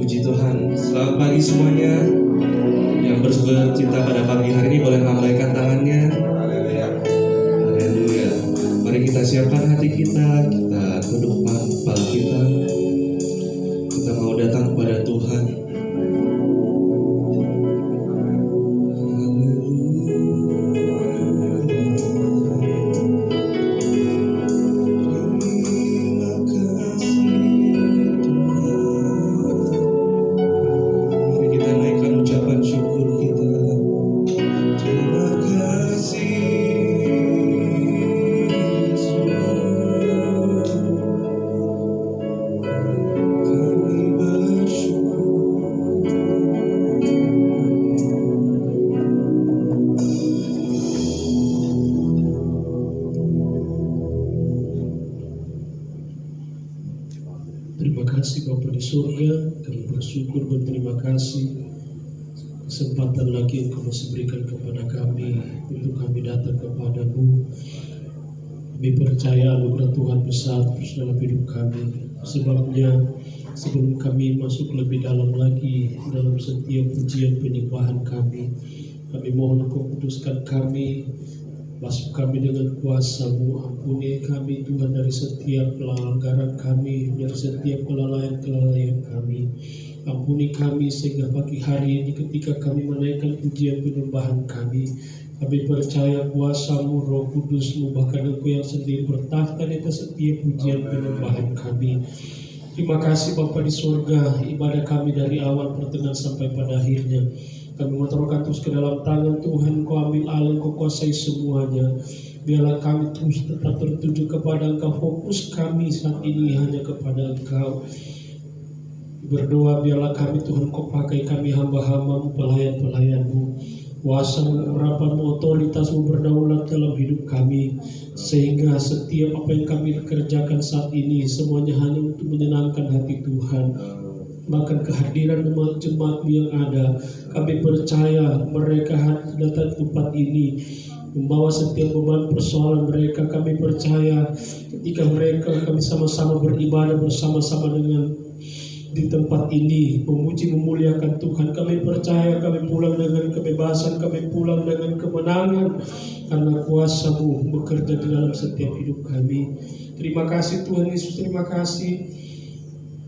Puji Tuhan. Selamat pagi semuanya. Yang bersuka-cita pada pagi hari ini boleh melambaikan tangannya. Haleluya. Mari kita siapkan hati kita, kita tundukkan kepala kita. Kita mau datang kepada Tuhan. Terima kasih Bapa di surga, kami bersyukur berterima kasih kesempatan lagi Engkau masih berikan kepada kami untuk kami datang kepadamu. Kami percaya anugerah Tuhan besar terus dalam hidup kami. Sebabnya sebelum kami masuk lebih dalam lagi dalam setiap pujian penyembahan kami mohon Engkau kuduskan kami, basuh kami dengan kuasa-Mu, ampuni kami Tuhan dari setiap pelanggaran kami, dari setiap kelalaian-kelalaian kami. Ampuni kami sehingga pagi hari ini ketika kami menaikkan pujian penyembahan kami percaya kuasa-Mu, Roh Kudus-Mu, bahkan Engkau yang sendiri bertahta di atas setiap pujian penyembahan kami. Terima kasih Bapa di surga, ibadah kami dari awal pertengahan sampai pada akhirnya kami motorkan terus ke dalam tangan Tuhan. Kau ambil alih, Kau kuasai semuanya. Biarlah kami terus tetap tertuju kepada Engkau. Fokus kami saat ini hanya kepada Engkau. Berdoa biarlah kami Tuhan Kau pakai kami hamba-hamba-Mu, pelayan-pelayan-Mu. Kuasa-Mu, urapan-Mu, otoritas-Mu berdaulat dalam hidup kami. Sehingga setiap apa yang kami kerjakan saat ini semuanya hanya untuk menyenangkan hati Tuhan. Bahkan kehadiran jemaat yang ada, kami percaya mereka datang ke tempat ini membawa setiap beban persoalan mereka. Kami percaya ketika mereka kami sama-sama beribadah bersama-sama dengan di tempat ini memuji memuliakan Tuhan, kami percaya kami pulang dengan kebebasan, kami pulang dengan kemenangan karena kuasa-Mu bekerja di dalam setiap hidup kami. Terima kasih Tuhan Yesus, terima kasih.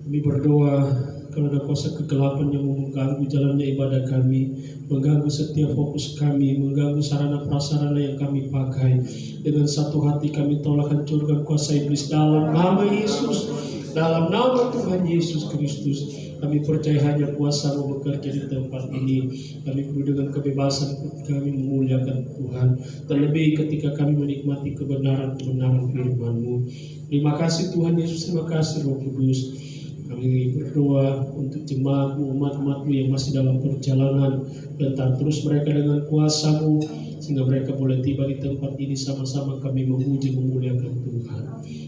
Kami berdoa kalau ada kuasa kegelapan yang mengganggu jalannya ibadah kami, mengganggu setiap fokus kami, mengganggu sarana prasarana yang kami pakai, dengan satu hati kami tolak hancurkan kuasa iblis dalam nama Yesus, dalam nama Tuhan Yesus Kristus. Kami percaya hanya kuasa-Mu bekerja di tempat ini. Kami penuh dengan kebebasan kami memuliakan Tuhan, terlebih ketika kami menikmati kebenaran-kebenaran firman-Mu. Terima kasih Tuhan Yesus, terima kasih Roh Kudus. Kami berdoa untuk jemaat-Mu, umat-umat-Mu yang masih dalam perjalanan. Bentar terus mereka dengan kuasa-Mu sehingga mereka boleh tiba di tempat ini sama-sama kami memuji memuliakan Tuhan.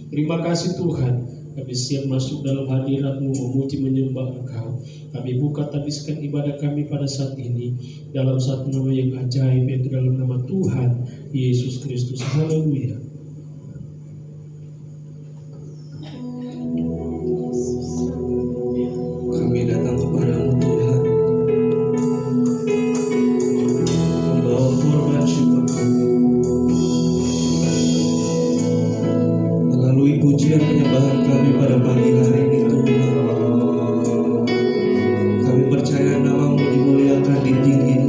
Terima kasih Tuhan. Kami siap masuk dalam hadirat-Mu, memuji menyembah Engkau. Kami buka tabiskan ibadah kami pada saat ini dalam satu nama yang ajaib, yaitu dalam nama Tuhan Yesus Kristus. Haleluya. Kami datang kepadamu Tuhan, membawa korban syukur kami. Melalui pujian penyembahan kami pada pagi hari ini Tuhan, kami percaya nama-Mu dimuliakan, ditinggikan.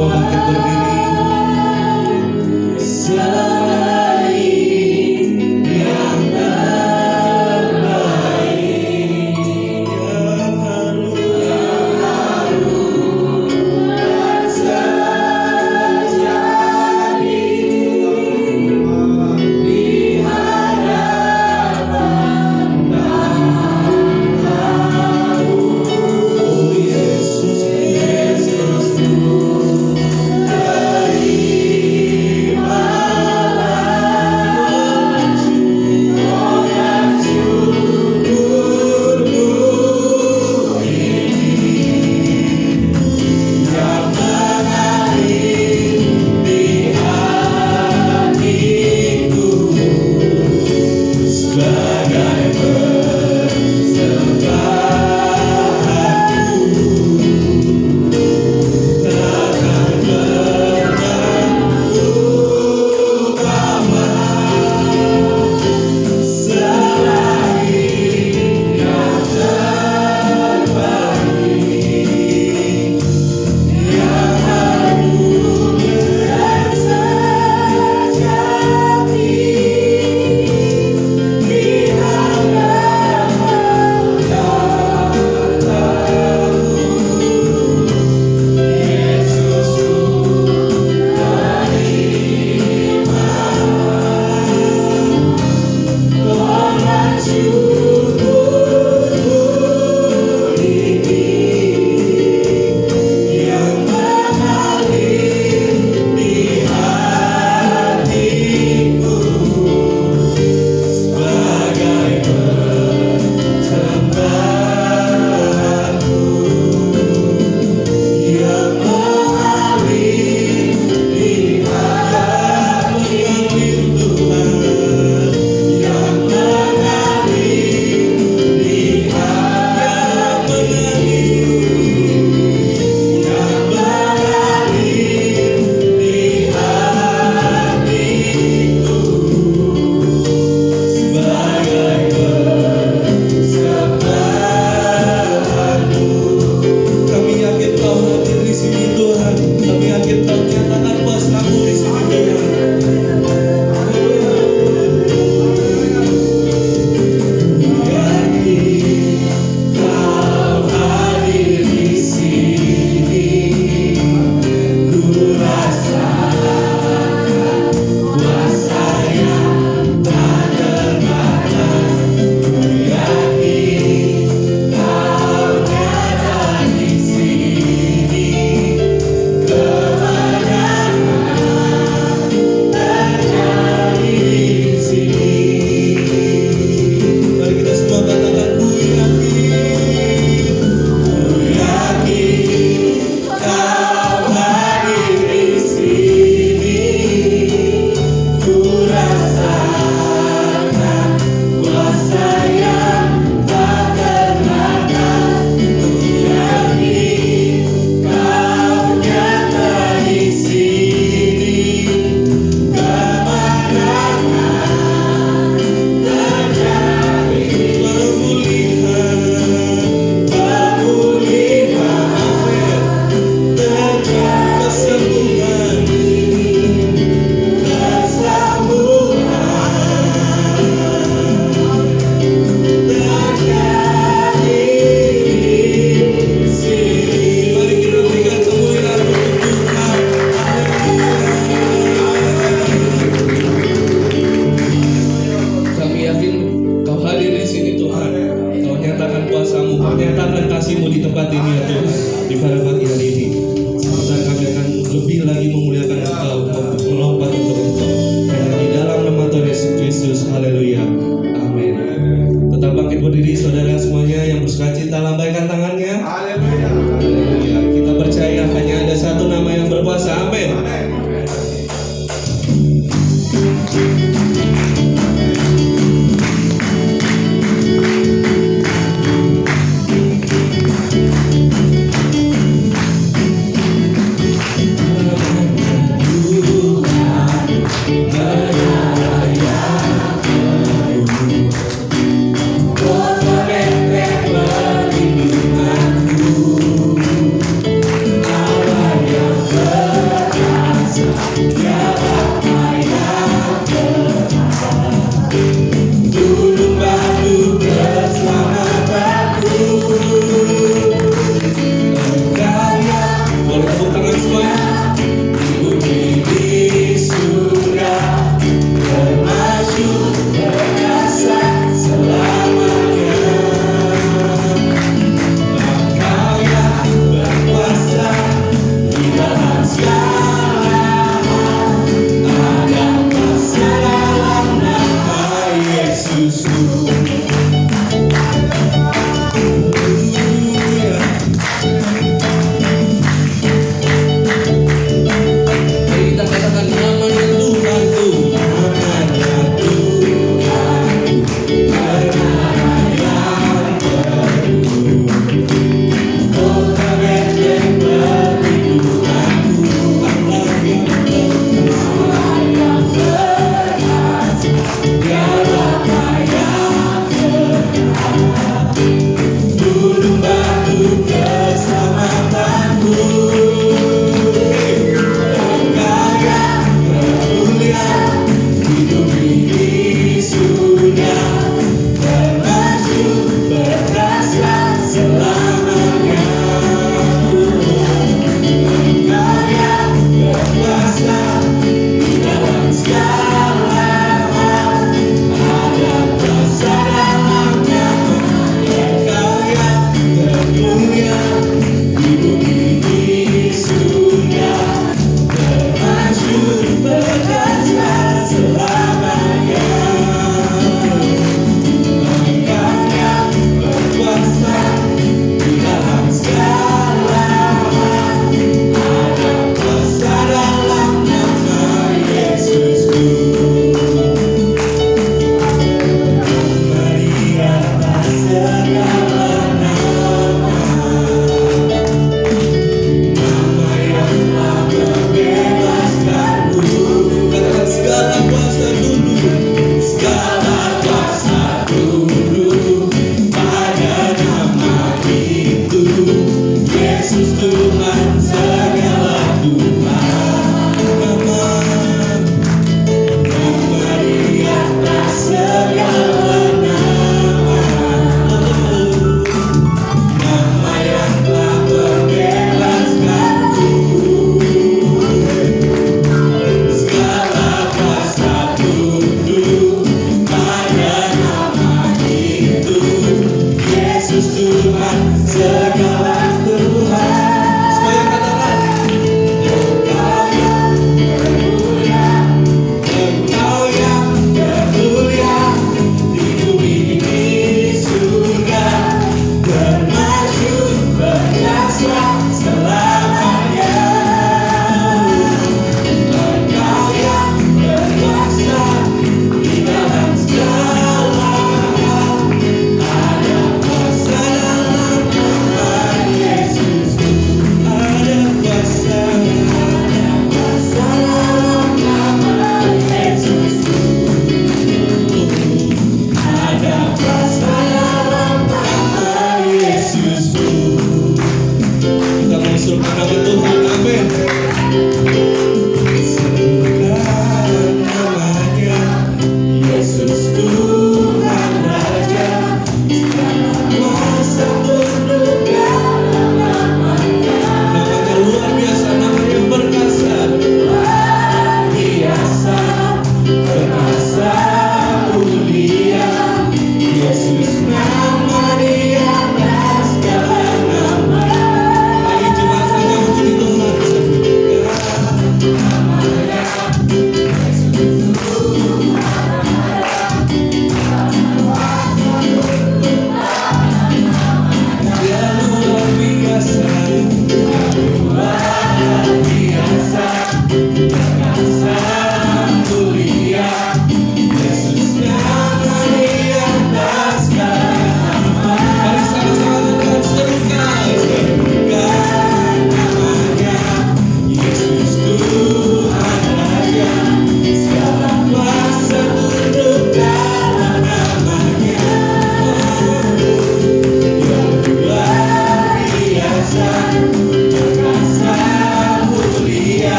semua bangkit berdiri. Selain yang terbaik yang harus oh Yesus, Yesus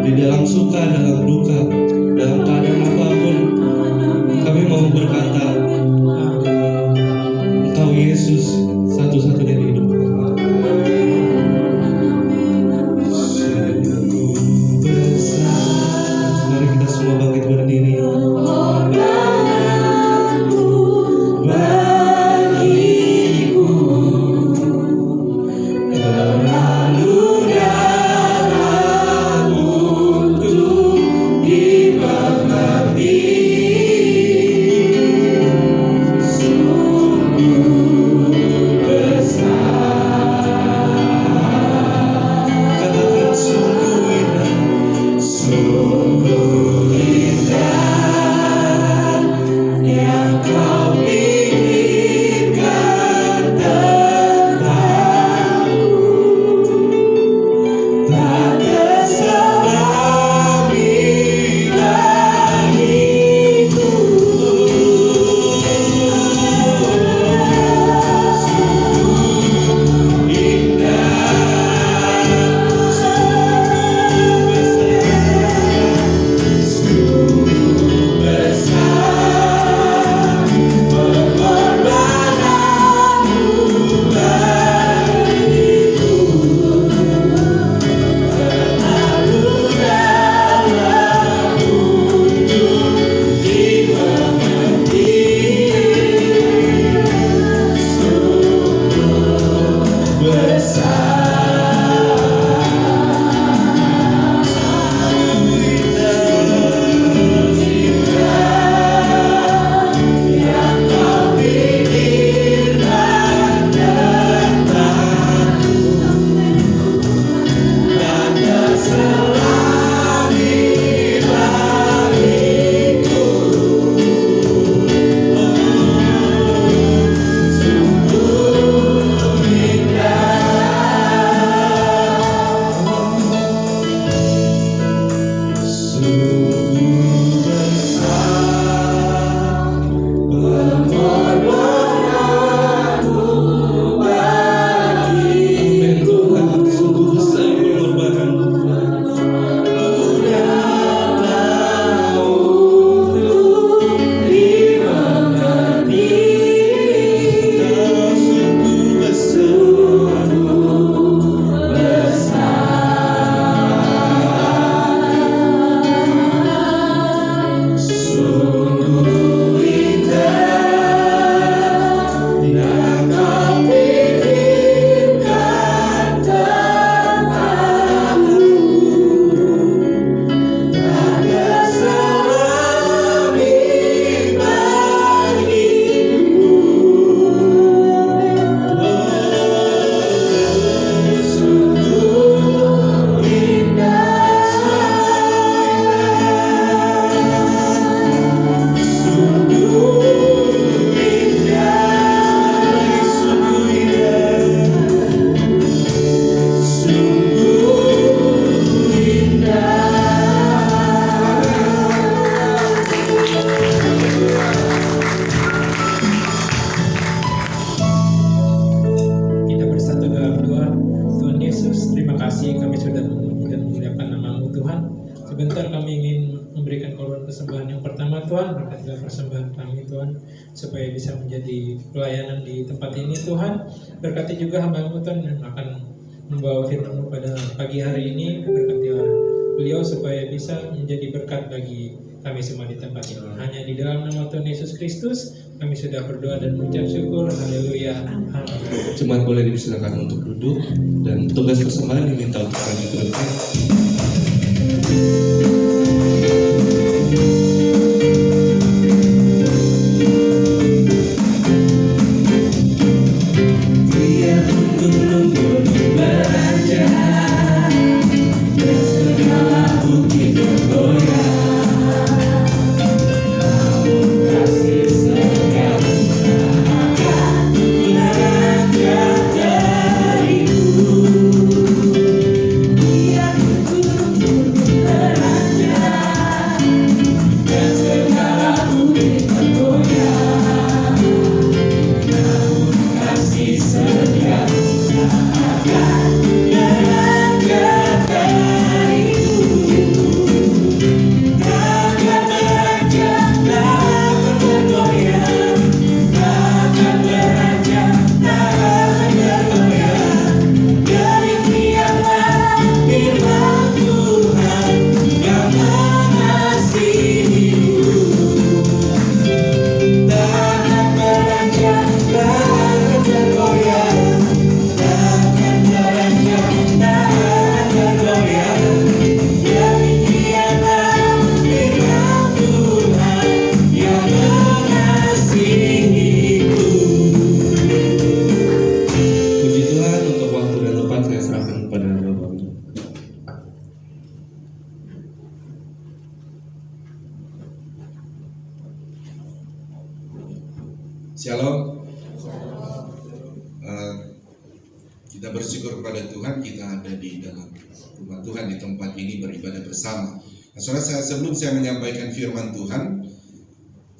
di dalam suka, dalam duka, dalam keadaan apapun, kami mau berkata, Engkau Yesus satu-satunya di hidup kami. Sungguh besar. Mari kita semua bangkit berdiri. Tuhan, berkatilah persembahan kami Tuhan, supaya bisa menjadi pelayanan di tempat ini Tuhan. Berkati juga hamba-Mu Tuhan yang akan membawa firman-Mu pada pagi hari ini. Berkatilah beliau supaya bisa menjadi berkat bagi kami semua di tempat ini. Hanya di dalam nama Tuhan Yesus Kristus kami sudah berdoa dan mengucap syukur. Haleluya. Amin. Jemaat boleh dipersilakan untuk duduk dan tugas persembahan diminta untuk kami turunkan. Biar Shalom. Kita bersyukur kepada Tuhan kita ada di dalam rumah Tuhan di tempat ini beribadah bersama. Nah, saudara, sebelum saya menyampaikan firman Tuhan,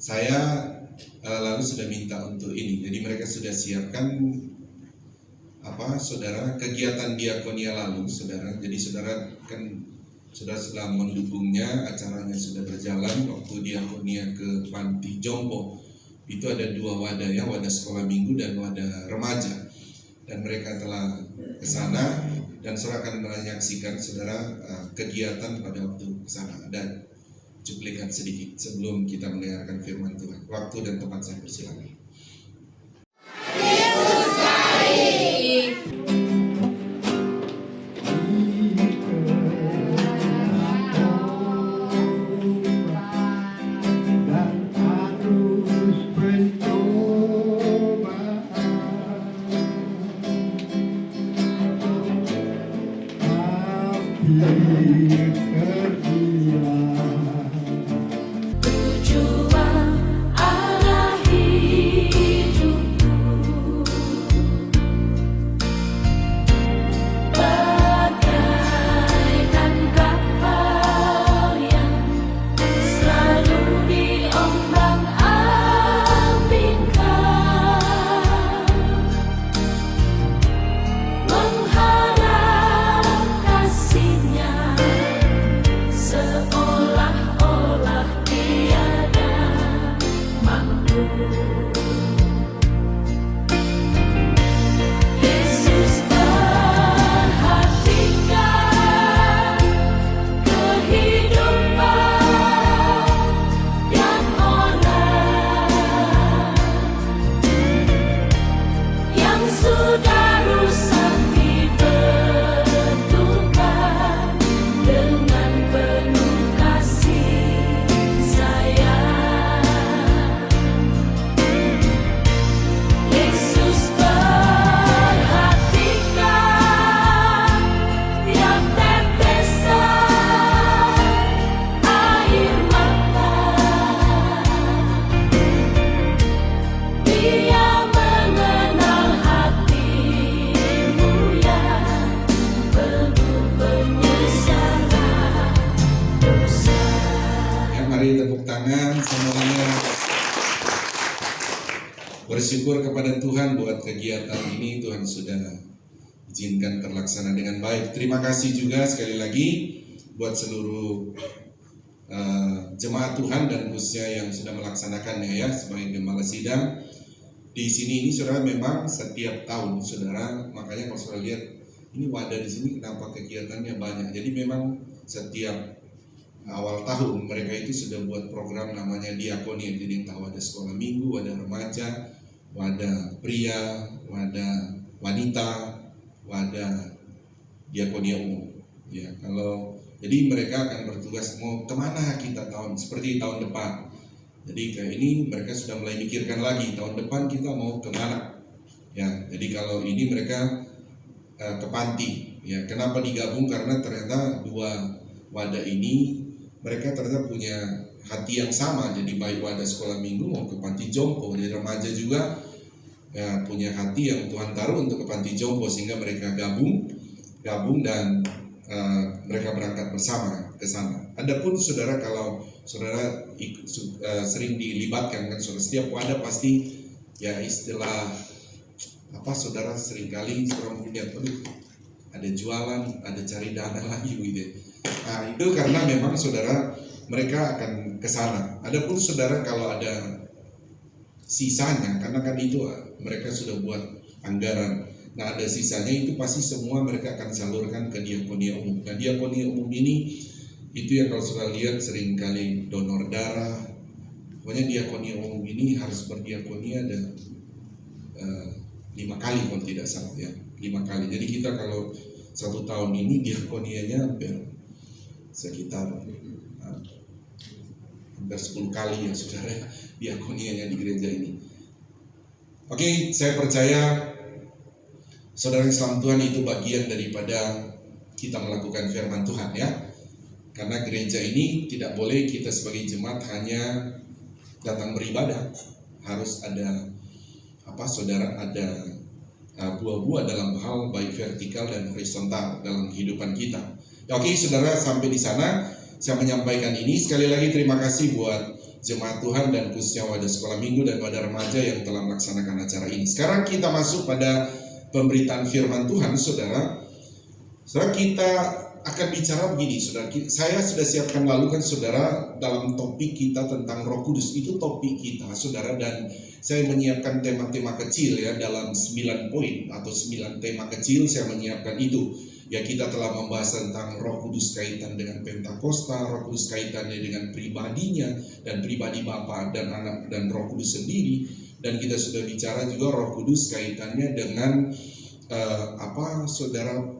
saya lalu sudah minta untuk ini. Jadi mereka sudah siapkan saudara, kegiatan diakonia lalu, saudara. Jadi saudara kan saudara sudah mendukungnya, acaranya sudah berjalan waktu diakonia ke Panti Jompo. Itu ada 2 wadah ya, wadah sekolah minggu dan wadah remaja. Dan mereka telah ke sana dan saudara akan menyaksikan saudara kegiatan pada waktu ke sana. Ada cuplikan sedikit sebelum kita mendengarkan firman Tuhan. Waktu dan tempat saya persilakan. Tujuan arah hidupku bagaikan kapal yang selalu diombang-ambingkan, mengharap kasihnya seolah-olah tiada mampu. Yesus perhatikan kehidupan yang orang yang sudah rusak dibetulkan dengan penuh kasih sayang. Yesus perhatikan tiap tetesan air mata. Dia mengenal hatimu yang penuh penyesalan dosa. Ya, mari tepuk tangan semuanya. Bersyukur kepada Tuhan buat kegiatan ini, Tuhan sudah izinkan terlaksana dengan baik. Terima kasih juga sekali lagi buat seluruh jemaat Tuhan dan khususnya yang sudah melaksanakannya ya sebagai gembala sidang. Di sini ini saudara memang setiap tahun saudara, makanya kalau saudara lihat ini wadah di sini kenapa kegiatannya banyak. Jadi memang setiap awal tahun mereka itu sudah buat program namanya diakonia. Jadi entah wadah sekolah minggu, wadah remaja, wadah pria, wadah wanita, wadah diakonia umum. Ya, jadi mereka akan bertugas mau kemana kita seperti tahun depan. Jadi kayak ini mereka sudah mulai mikirkan lagi tahun depan kita mau kemana. Ya, jadi kalau ini mereka ke Panti. Ya, kenapa digabung? Karena ternyata 2 wadah ini mereka ternyata punya hati yang sama. Jadi baik wadah sekolah minggu mau ke Panti Jompo, jadi remaja juga ya, punya hati yang Tuhan taruh untuk ke Panti Jompo sehingga mereka gabung dan mereka berangkat bersama ke sana. Adapun saudara, kalau saudara sering dilibatkan kan saudara, setiap wadah pasti ya istilah saudara seringkali saudara melihat ada jualan, ada cari dana lagi gitu. Nah, itu karena memang saudara mereka akan ke sana. Adapun saudara kalau ada sisanya, karena kan itu mereka sudah buat anggaran. Nah, ada sisanya itu pasti semua mereka akan salurkan ke diakonia umum. Nah, diakonia umum ini itu yang kalau saudara lihat seringkali donor darah. Pokoknya diakonia umum ini harus berdiakonia ada 5 kali kalau tidak salah ya, 5 kali. Jadi kita kalau 1 tahun ini diakonianya hampir sekitar hampir 10 kali ya saudara diakonianya di gereja ini. Oke, saya percaya saudara Islam Tuhan itu bagian daripada kita melakukan firman Tuhan ya. Karena gereja ini tidak boleh kita sebagai jemaat hanya datang beribadah, harus ada saudara, ada buah-buah dalam hal baik vertikal dan horizontal dalam kehidupan kita. Ya, oke, saudara, sampai di sana saya menyampaikan ini. Sekali lagi terima kasih buat jemaat Tuhan dan khususnya wadah sekolah minggu dan wadah remaja yang telah melaksanakan acara ini. Sekarang kita masuk pada pemberitaan firman Tuhan, saudara. Saudara, kita akan bicara begini, saudara. Saya sudah siapkan lalu kan, saudara, dalam topik kita tentang Roh Kudus. Itu topik kita, saudara, dan saya menyiapkan tema-tema kecil ya, dalam 9 poin atau 9 tema kecil saya menyiapkan itu. Ya, kita telah membahas tentang Roh Kudus kaitan dengan Pentakosta, Roh Kudus kaitannya dengan pribadinya dan pribadi Bapa dan Anak dan Roh Kudus sendiri. Dan kita sudah bicara juga Roh Kudus kaitannya dengan saudara,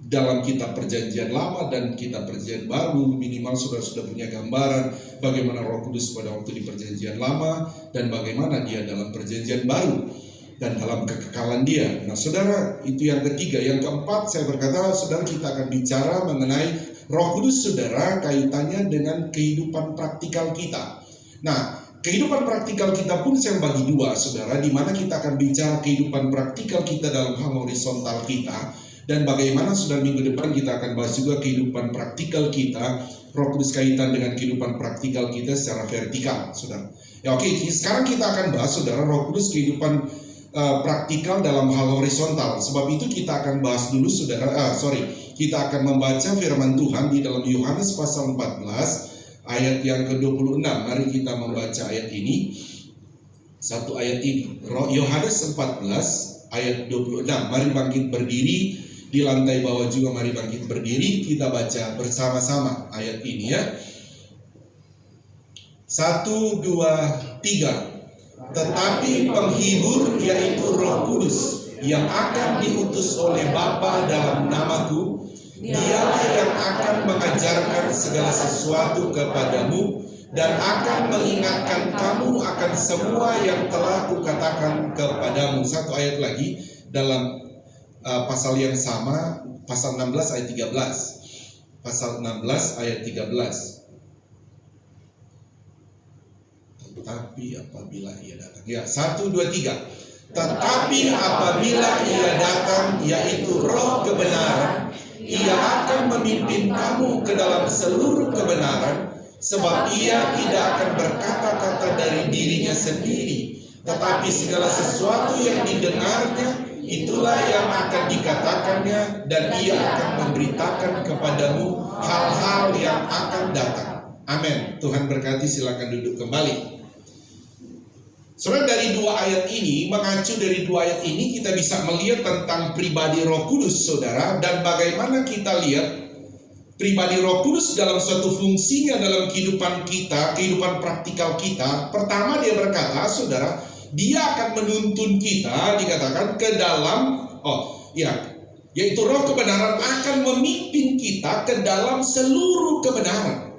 dalam kitab perjanjian lama dan kitab perjanjian baru. Minimal saudara sudah punya gambaran bagaimana Roh Kudus pada waktu di perjanjian lama dan bagaimana dia dalam perjanjian baru dan dalam kekekalan dia. Nah, saudara, itu yang ketiga. Yang keempat, saya berkata, saudara, kita akan bicara mengenai Roh Kudus, saudara, kaitannya dengan kehidupan praktikal kita. Nah, kehidupan praktikal kita pun saya bagi dua, saudara, di mana kita akan bicara kehidupan praktikal kita dalam hal horizontal kita, dan bagaimana, saudara, minggu depan kita akan bahas juga kehidupan praktikal kita, Roh Kudus kaitan dengan kehidupan praktikal kita secara vertikal, saudara. Ya, oke, sekarang kita akan bahas, saudara, Roh Kudus kehidupan praktikal dalam hal horizontal. Sebab itu kita akan bahas dulu, saudara. Kita akan membaca firman Tuhan di dalam Yohanes pasal 14 ayat yang ke-26. Mari kita membaca ayat ini. Satu ayat ini. Yohanes 14 ayat 26. Mari bangkit berdiri. Di lantai bawah juga mari bangkit berdiri. Kita baca bersama-sama ayat ini ya. 1, 2, 3. Tetapi penghibur, yaitu Roh Kudus, yang akan diutus oleh Bapa dalam namaku, dialah yang akan mengajarkan segala sesuatu kepadamu dan akan mengingatkan kamu akan semua yang telah kukatakan kepadamu. Satu ayat lagi dalam pasal yang sama, pasal 16 ayat 13. Pasal 16 ayat 13. Tetapi apabila ia datang, ya, 1, 2, 3. Tetapi apabila ia datang, yaitu Roh kebenaran, ia akan memimpin kamu ke dalam seluruh kebenaran, sebab ia tidak akan berkata-kata dari dirinya sendiri, tetapi segala sesuatu yang didengarnya, itulah yang akan dikatakannya, dan ia akan memberitakan kepadamu hal-hal yang akan datang. Amin. Tuhan berkati, silakan duduk kembali. Saudara, dari dua ayat ini, mengacu dari dua ayat ini, kita bisa melihat tentang pribadi Roh Kudus, saudara, dan bagaimana kita lihat pribadi Roh Kudus dalam suatu fungsinya dalam kehidupan kita, kehidupan praktikal kita. Pertama, dia berkata, saudara, dia akan menuntun kita, dikatakan ke dalam, yaitu Roh kebenaran akan memimpin kita ke dalam seluruh kebenaran.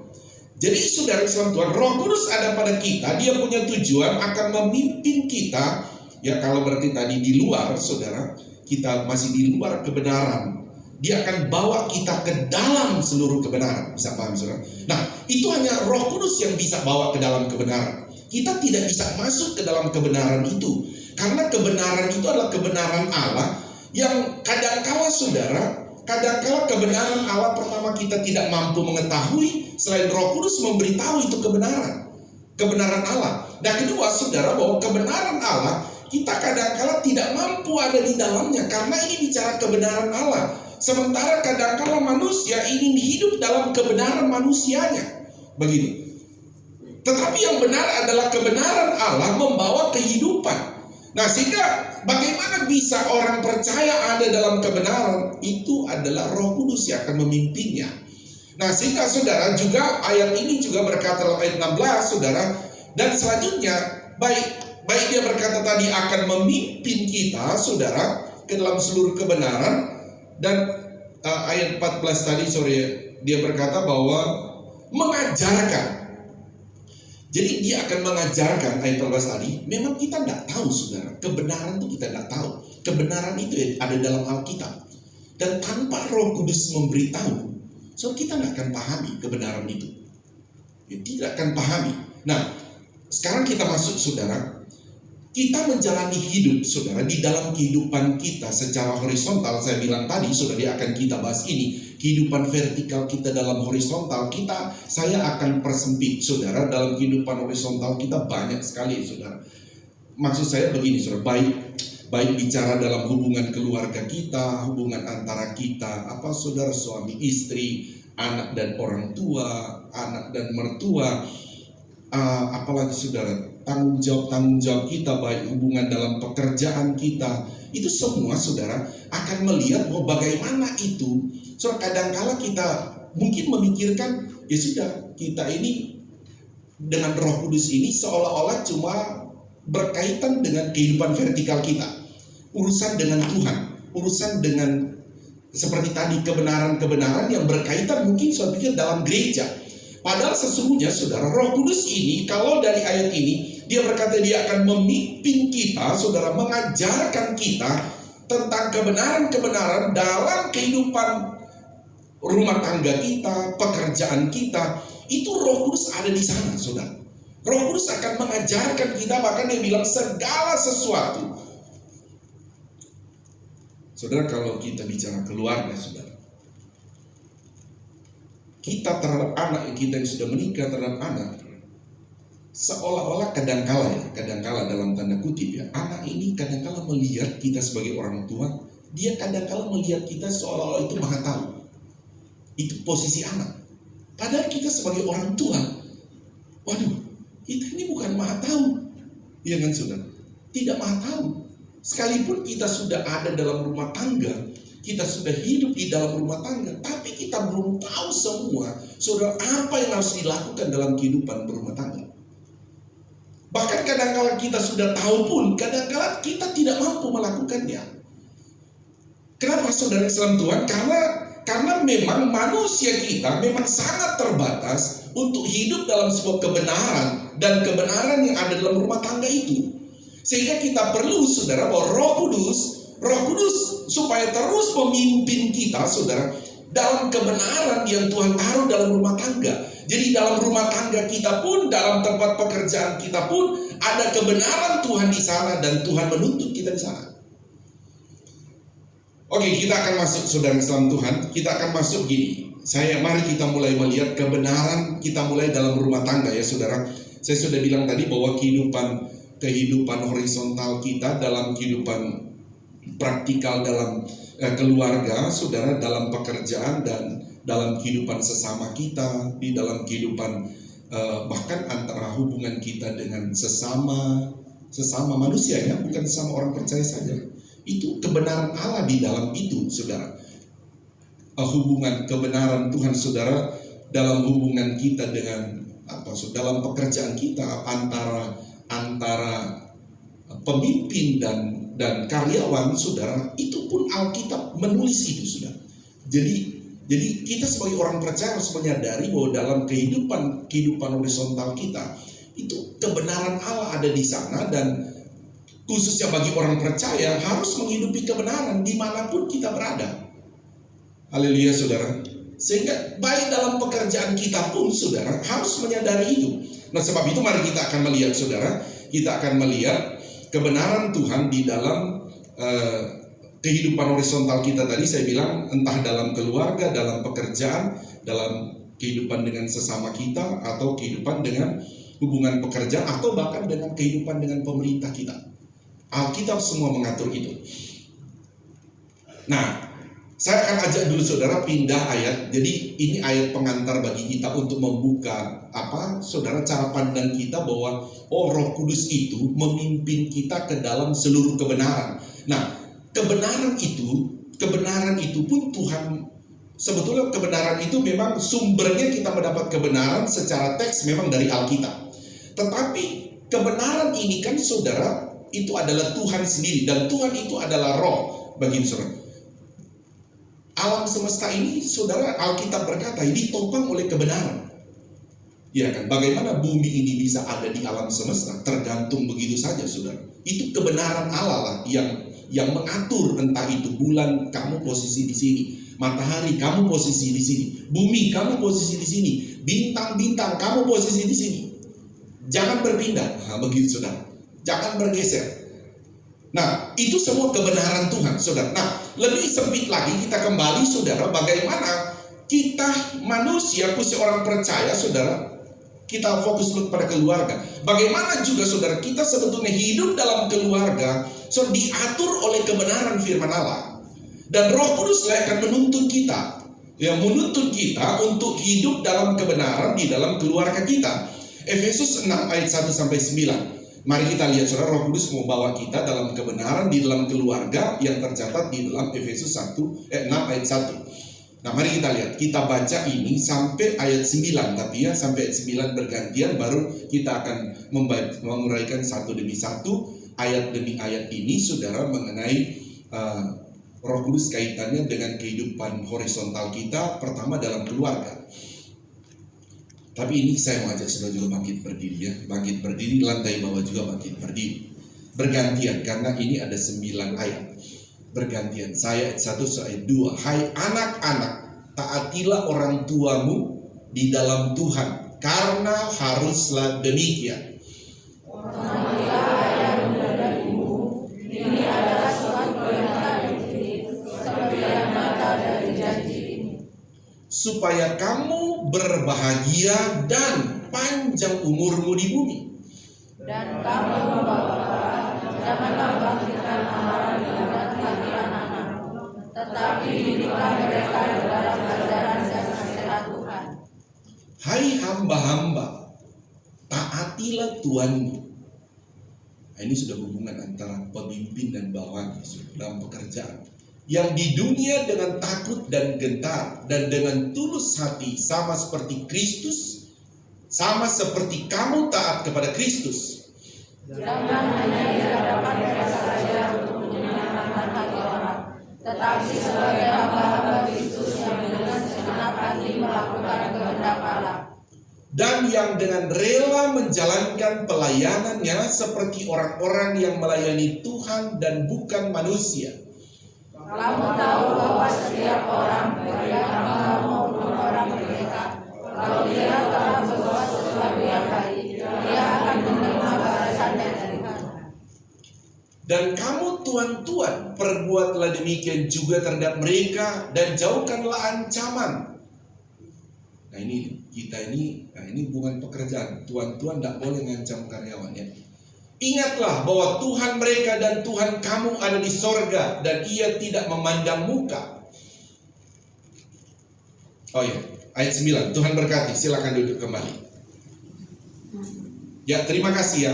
Jadi, saudara Islam Tuhan, Roh Kudus ada pada kita, dia punya tujuan akan memimpin kita. Ya, kalau berarti tadi di luar, saudara, kita masih di luar kebenaran. Dia akan bawa kita ke dalam seluruh kebenaran. Bisa paham, saudara? Nah, itu hanya Roh Kudus yang bisa bawa ke dalam kebenaran. Kita tidak bisa masuk ke dalam kebenaran itu. Karena kebenaran itu adalah kebenaran Allah yang kadangkala, saudara, kadangkala kebenaran Allah pertama kita tidak mampu mengetahui, selain Roh Kudus memberitahu itu kebenaran Allah. Dan kedua, saudara, bahwa kebenaran Allah kita kadangkala tidak mampu ada di dalamnya, karena ini bicara kebenaran Allah. Sementara kadangkala manusia ingin hidup dalam kebenaran manusianya. Begini. Tetapi yang benar adalah kebenaran Allah membawa kehidupan. Nah, sehingga bagaimana bisa orang percaya ada dalam kebenaran? Itu adalah Roh Kudus yang akan memimpinnya. Nah, sehingga, saudara, juga ayat ini juga berkata dalam ayat 16, saudara, dan selanjutnya baik dia berkata tadi akan memimpin kita, saudara, ke dalam seluruh kebenaran. Dan ayat 14 tadi, dia berkata bahwa mengajarkan. Jadi dia akan mengajarkan, ayat 14 tadi, memang kita tidak tahu, saudara. Kebenaran itu kita tidak tahu. Kebenaran itu ada dalam Alkitab. Dan tanpa Roh Kudus memberitahu, so kita tidak akan pahami kebenaran itu. Ya, tidak akan pahami. Nah, sekarang kita masuk, saudara. kita menjalani hidup, saudara, di dalam kehidupan kita secara horizontal. Saya bilang tadi, saudara, akan kita bahas ini. Kehidupan vertikal kita dalam horizontal, saya akan persempit, saudara. Dalam kehidupan horizontal kita banyak sekali, saudara. Maksud saya begini, saudara, baik bicara dalam hubungan keluarga kita, hubungan antara kita, saudara, suami istri, anak dan orang tua, anak dan mertua, apalagi saudara, tanggung jawab kita, baik hubungan dalam pekerjaan kita, itu semua, saudara, akan melihat bahwa bagaimana itu. So kadang-kala kita mungkin memikirkan, ya sudah, kita ini dengan Roh Kudus ini seolah-olah cuma berkaitan dengan kehidupan vertikal kita, urusan dengan Tuhan, urusan dengan seperti tadi kebenaran-kebenaran yang berkaitan mungkin saya pikir dalam gereja. Padahal sesungguhnya, saudara, Roh Kudus ini, kalau dari ayat ini, dia berkata dia akan memimpin kita, saudara, mengajarkan kita tentang kebenaran-kebenaran dalam kehidupan rumah tangga kita, pekerjaan kita. Itu Roh Kudus ada di sana, saudara. Roh Kudus akan mengajarkan kita, bahkan dia bilang segala sesuatu. Saudara, kalau kita bicara keluarga, saudara, kita terhadap anak kita yang sudah menikah, terhadap anak, seolah-olah kadangkala dalam tanda kutip ya, anak ini kadangkala melihat kita sebagai orang tua, dia kadangkala melihat kita seolah-olah itu maha tahu. Itu posisi anak. Padahal kita sebagai orang tua, waduh, kita ini bukan maha tahu, iya kan, saudara? Tidak maha tahu. Sekalipun kita sudah ada dalam rumah tangga, kita sudah hidup di dalam rumah tangga, tapi kita belum tahu semua, saudara, apa yang harus dilakukan dalam kehidupan berumah tangga. Bahkan kadang-kala kita sudah tahu pun, kadang-kala kita tidak mampu melakukannya. Kenapa, saudara Islam Tuhan? Karena memang manusia kita memang sangat terbatas untuk hidup dalam sebuah kebenaran dan kebenaran yang ada dalam rumah tangga itu. Sehingga kita perlu, saudara, bahwa Roh Kudus supaya terus memimpin kita, saudara, dalam kebenaran yang Tuhan taruh dalam rumah tangga. Jadi dalam rumah tangga kita pun, dalam tempat pekerjaan kita pun, ada kebenaran Tuhan di sana dan Tuhan menuntut kita di sana. Oke, kita akan masuk, saudara Islam Tuhan, kita akan masuk gini. Mari kita mulai melihat kebenaran kita mulai dalam rumah tangga ya, saudara. Saya sudah bilang tadi bahwa kehidupan horizontal kita dalam kehidupan praktikal dalam keluarga, saudara, dalam pekerjaan dan dalam kehidupan sesama kita, di dalam kehidupan bahkan antara hubungan kita dengan sesama manusia ya, bukan sama orang percaya saja. Itu kebenaran Allah di dalam itu, saudara. Hubungan kebenaran Tuhan, saudara, dalam hubungan kita dengan dalam pekerjaan kita antara pemimpin dan karyawan, saudara, itu pun Alkitab menulis itu, saudara. Jadi kita sebagai orang percaya harus menyadari bahwa dalam kehidupan horizontal kita itu kebenaran Allah ada di sana, dan khususnya bagi orang percaya harus menghidupi kebenaran dimanapun kita berada. Haleluya, saudara. Sehingga baik dalam pekerjaan kita pun, saudara, harus menyadari itu. Nah, sebab itu mari kita akan melihat, saudara, kita akan melihat kebenaran Tuhan di dalam kehidupan horizontal kita tadi. Saya bilang entah dalam keluarga, dalam pekerjaan, dalam kehidupan dengan sesama kita, atau kehidupan dengan hubungan pekerjaan, atau bahkan dengan kehidupan dengan pemerintah kita. Alkitab semua mengatur itu. Nah, saya akan ajak dulu saudara pindah ayat. Jadi ini ayat pengantar bagi kita untuk membuka saudara, cara pandang kita bahwa Roh Kudus itu memimpin kita ke dalam seluruh kebenaran. Nah, kebenaran itu pun Tuhan, sebetulnya kebenaran itu memang sumbernya kita mendapat kebenaran secara teks memang dari Alkitab. Tetapi kebenaran ini kan, saudara, itu adalah Tuhan sendiri, dan Tuhan itu adalah Roh bagi saudara. Alam semesta ini, saudara, Alkitab berkata ini ditopang oleh kebenaran. Ya kan, bagaimana bumi ini bisa ada di alam semesta? Tergantung begitu saja, saudara. Itu kebenaran Allah lah yang mengatur, entah itu bulan kamu posisi di sini, matahari kamu posisi di sini, bumi kamu posisi di sini, bintang-bintang kamu posisi di sini. Jangan berpindah, begitu saudara. Jangan bergeser. Nah, itu semua kebenaran Tuhan, saudara. Nah, lebih sempit lagi kita kembali, saudara, bagaimana kita manusia, khusus orang percaya, saudara, kita fokus dulu pada keluarga. Bagaimana juga, saudara, kita sebetulnya hidup dalam keluarga, so diatur oleh kebenaran firman Allah. Dan Roh Kudus akan menuntun kita, menuntun kita untuk hidup dalam kebenaran di dalam keluarga kita. Efesus 6 ayat 1 sampai 9. Mari kita lihat, saudara, Roh Kudus mau bawa kita dalam kebenaran di dalam keluarga yang tercatat di dalam Efesus 6 ayat 1. Nah, mari kita lihat, kita baca ini sampai ayat 9, tapi ya sampai ayat 9 bergantian, baru kita akan menguraikan satu demi satu, ayat demi ayat ini, saudara, mengenai Roh Kudus kaitannya dengan kehidupan horizontal kita, pertama dalam keluarga. Tapi ini saya mau ajak saudara juga bangkit berdiri, ya. Bangkit berdiri, lantai bawah juga bangkit berdiri. Bergantian, karena ini ada 9 ayat. Bergantian, saya ayat 1, saya ayat 2. Hai anak-anak, taatilah orang tuamu di dalam Tuhan, karena haruslah demikian. Ini adalah suatu perintah seperti yang nyata dari janji ini. Supaya kamu berbahagia dan panjang umurmu di bumi. Dan kamu bapak-bapak, janganlah bangkitkan amarah di hati anak-anak, tetapi didiklah mereka dalam ajaran dan nasihat Tuhan. Hai hamba-hamba, taatilah Tuhanmu. Nah, ini sudah hubungan antara pemimpin dan bawahannya dalam pekerjaan. Yang di dunia dengan takut dan gentar dan dengan tulus hati, sama seperti Kristus, sama seperti kamu taat kepada Kristus. Jangan hanya di hadapan mereka saja untuk menyenangkan hati orang, tetapi sebagai hamba-hamba Kristus yang dengan segenap hati melakukan kehendak Allah. Dan yang dengan rela menjalankan pelayanannya seperti orang-orang yang melayani Tuhan dan bukan manusia. Kamu tahu bahwa setiap orang, baik hamba maupun orang merdeka, kalau dia telah berbuat sesuatu yang baik, dia akan menerima balasannya dari Tuhan. Dan kamu tuan-tuan, perbuatlah demikian juga terhadap mereka dan jauhkanlah ancaman. Nah ini kita ini hubungan pekerjaan. Tuan-tuan tidak boleh ngancam karyawannya. Ingatlah bahwa Tuhan mereka dan Tuhan kamu ada di sorga, dan Ia tidak memandang muka. Oh ya, ayat 9, Tuhan berkati, silakan duduk kembali. Ya, terima kasih ya.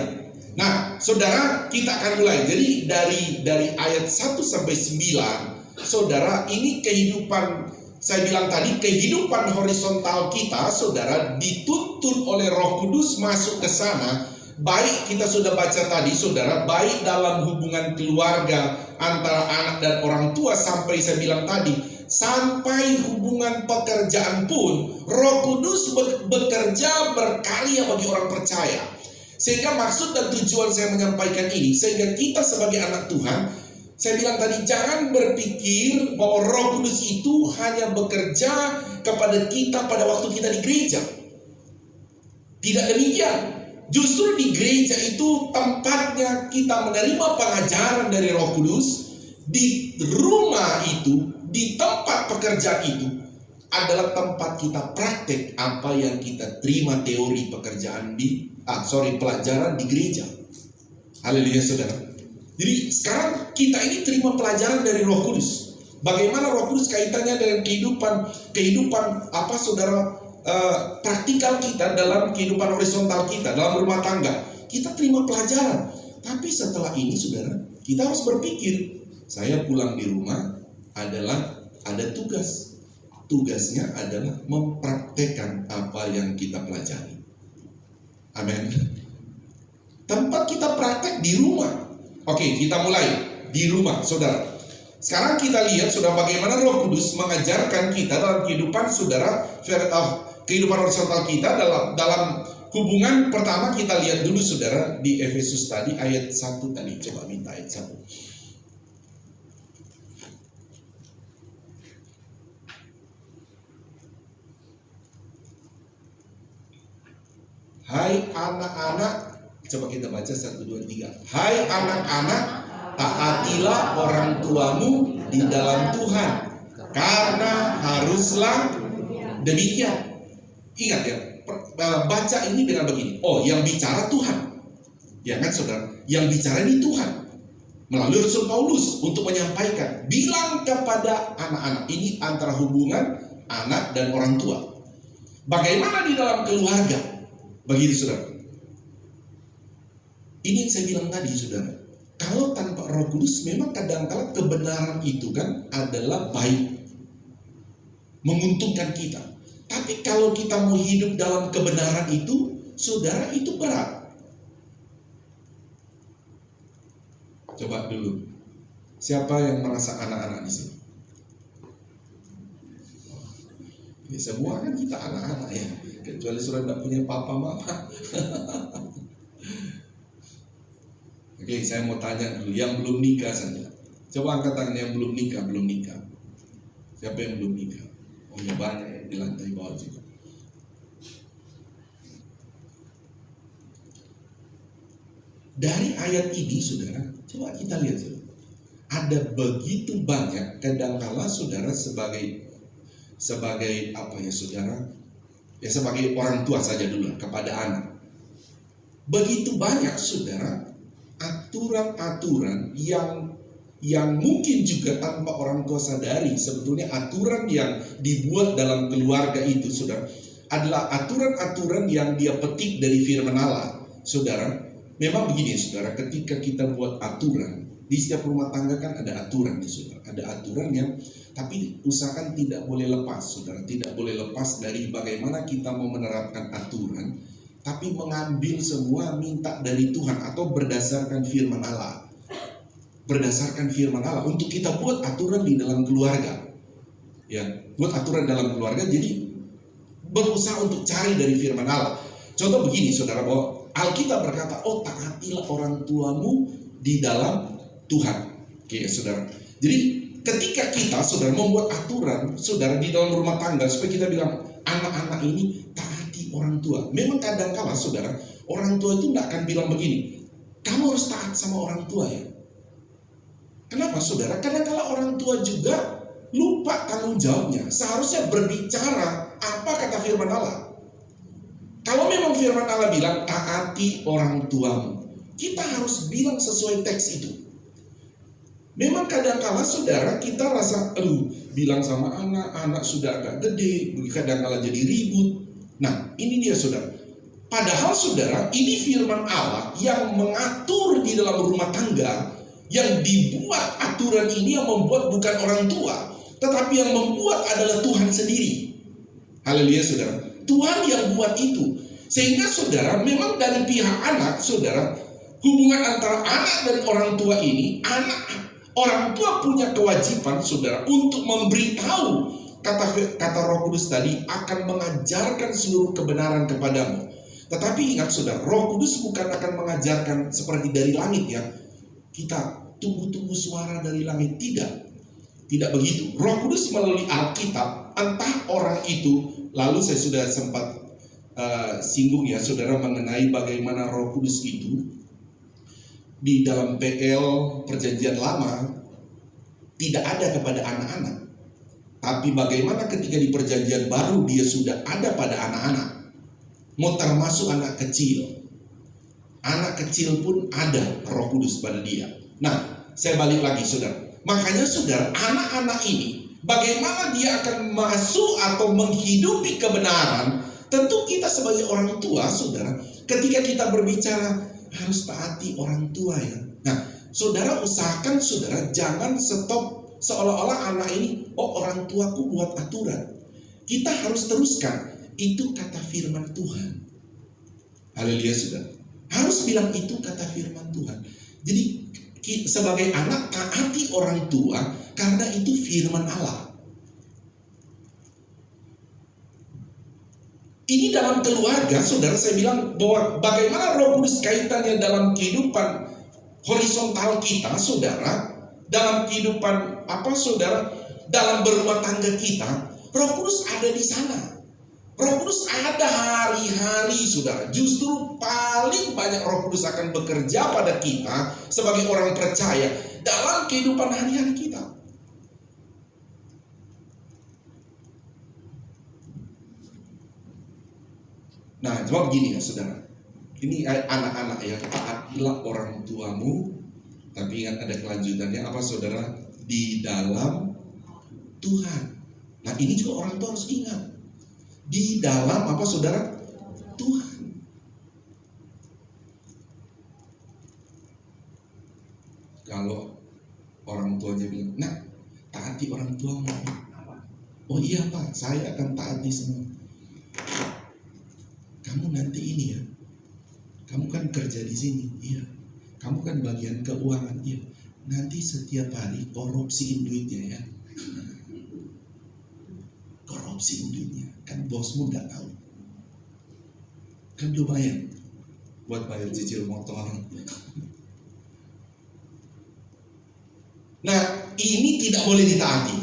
Nah, saudara, kita akan mulai. Jadi dari ayat 1 sampai 9, saudara, ini kehidupan, saya bilang tadi, kehidupan horizontal kita, saudara, dituntun oleh Roh Kudus masuk ke sana. Baik kita sudah baca tadi, saudara, baik dalam hubungan keluarga antara anak dan orang tua, sampai saya bilang tadi, sampai hubungan pekerjaan pun Roh Kudus bekerja berkarya bagi orang percaya. Sehingga maksud dan tujuan saya menyampaikan ini, sehingga kita sebagai anak Tuhan, saya bilang tadi, jangan berpikir bahwa Roh Kudus itu hanya bekerja kepada kita pada waktu kita di gereja. Tidak demikian. Justru di gereja itu tempatnya kita menerima pengajaran dari Roh Kudus. Di rumah itu, di tempat pekerjaan itu adalah tempat kita praktek apa yang kita terima teori pekerjaan pelajaran di gereja. Haleluya, saudara. Jadi sekarang kita ini terima pelajaran dari Roh Kudus. Bagaimana Roh Kudus kaitannya dengan kehidupan apa, saudara? Praktikal kita dalam kehidupan horizontal kita, dalam rumah tangga. Kita terima pelajaran. Tapi setelah ini, saudara, kita harus berpikir, saya pulang di rumah adalah ada tugas. Tugasnya adalah mempraktekkan apa yang kita pelajari. Amin. Tempat kita praktek di rumah. Oke, kita mulai di rumah, saudara. Sekarang kita lihat, saudara, bagaimana Roh Kudus mengajarkan kita dalam kehidupan, saudara, kehidupan horizontal kita dalam hubungan. Pertama kita lihat dulu, saudara, di Efesus tadi ayat 1 tadi. Coba minta ayat 1. Hai anak-anak, Coba kita baca 1, 2, 3. Hai anak-anak, taatilah orang tuamu di dalam Tuhan, karena haruslah demikian. Ingat ya, baca ini dengan begini. Oh, yang bicara Tuhan. Ya kan saudara, yang bicara ini Tuhan melalui Rasul Paulus untuk menyampaikan, bilang kepada anak-anak. Ini antara hubungan anak dan orang tua. Bagaimana di dalam keluarga? Begitu saudara. Ini yang saya bilang tadi saudara. Kalau tanpa Roh Kudus memang kadang-kala kebenaran itu kan adalah baik, menguntungkan kita. Tapi kalau kita mau hidup dalam kebenaran itu, saudara, itu berat. Coba dulu, siapa yang merasa anak-anak di sini? Ya, semua kan kita anak-anak ya, kecuali sudah tidak punya papa mama. Oke, saya mau tanya dulu, yang belum nikah saja. Coba angkat tangan yang belum nikah, belum nikah. Siapa yang belum nikah? Oh ya, banyak ya, di lantai bawah juga. Dari ayat ini saudara, coba kita lihat saudara. Ada begitu banyak kadangkala saudara sebagai apa ya saudara? Ya sebagai orang tua saja dulu kepada anak. Begitu banyak saudara aturan-aturan yang mungkin juga tanpa orang tua sadari, sebetulnya aturan yang dibuat dalam keluarga itu saudara adalah aturan-aturan yang dia petik dari firman Allah. Saudara, memang begini saudara, ketika kita buat aturan di setiap rumah tangga kan ada aturan nih saudara, ada aturan yang tapi usahakan tidak boleh lepas saudara, tidak boleh lepas dari bagaimana kita mau menerapkan aturan, tapi mengambil semua minta dari Tuhan atau berdasarkan firman Allah. Berdasarkan firman Allah untuk kita buat aturan di dalam keluarga. Ya, buat aturan dalam keluarga, jadi berusaha untuk cari dari firman Allah. Contoh begini saudara, bahwa Alkitab berkata, oh taatilah orang tuamu di dalam Tuhan. Oke saudara. Jadi ketika kita saudara membuat aturan saudara di dalam rumah tangga, supaya kita bilang anak-anak ini taati orang tua. Memang kadang-kala saudara, orang tua itu tidak akan bilang begini, kamu harus taat sama orang tua ya. Kenapa saudara? Kadang-kala orang tua juga lupa tanggung jawabnya. Seharusnya berbicara apa kata firman Allah. Kalau memang firman Allah bilang taati orang tuamu, kita harus bilang sesuai teks itu. Memang kadang-kala saudara kita rasa, bilang sama anak sudah agak gede, kadang-kala jadi ribut. Nah ini dia saudara. Padahal saudara, ini firman Allah yang mengatur di dalam rumah tangga. Yang dibuat aturan ini, yang membuat bukan orang tua, tetapi yang membuat adalah Tuhan sendiri. Haleluya saudara. Tuhan yang buat itu. Sehingga saudara, memang dari pihak anak saudara, hubungan antara anak dan orang tua ini, orang tua punya kewajiban saudara untuk memberitahu, kata Roh Kudus tadi, akan mengajarkan seluruh kebenaran kepadamu. Tetapi ingat saudara, Roh Kudus bukan akan mengajarkan seperti dari langit ya. Kita tunggu-tunggu suara dari langit, tidak begitu. Roh Kudus melalui Alkitab, entah orang itu, lalu saya sudah sempat singgung ya saudara mengenai bagaimana Roh Kudus itu di dalam PL Perjanjian Lama tidak ada kepada anak-anak, tapi bagaimana ketika di Perjanjian Baru dia sudah ada pada anak-anak, mau termasuk anak kecil. Anak kecil pun ada Roh Kudus pada dia. Nah, saya balik lagi saudara. Makanya saudara, anak-anak ini bagaimana dia akan masuk atau menghidupi kebenaran? Tentu kita sebagai orang tua saudara, ketika kita berbicara harus taati orang tua ya. Nah, saudara usahakan saudara jangan stop seolah-olah anak ini, oh orang tuaku buat aturan. Kita harus teruskan. Itu kata firman Tuhan. Haleluya saudara. Harus bilang itu kata firman Tuhan. Jadi sebagai anak taati orang tua karena itu firman Allah. Ini dalam keluarga saudara, saya bilang bahwa bagaimana Roh Kudus kaitannya dalam kehidupan horizontal kita saudara, dalam kehidupan saudara, dalam berumah tangga kita, Roh Kudus ada di sana. Roh Kudus ada hari-hari, saudara. Justru paling banyak Roh Kudus akan bekerja pada kita sebagai orang percaya dalam kehidupan hari-hari kita. Nah, coba begini ya, saudara. Ini anak-anak ya, taatilah orang tuamu. Tapi ingat ada kelanjutannya apa, saudara? Di dalam Tuhan. Nah, ini juga orang tua harus ingat. Di dalam apa, saudara? Tuhan. Kalau orang tuanya bilang, "Nah, taati orang tuamu." "Oh iya Pak, saya akan taati semua." "Kamu nanti ini ya, kamu kan kerja di sini." "Iya." "Kamu kan bagian keuangan." "Iya." "Nanti setiap hari korupsiin duitnya ya." Korupsiin duitnya, kan bosmu nggak tahu. Kan lumayan buat bayar cicil motor. Nah, ini tidak boleh ditaati.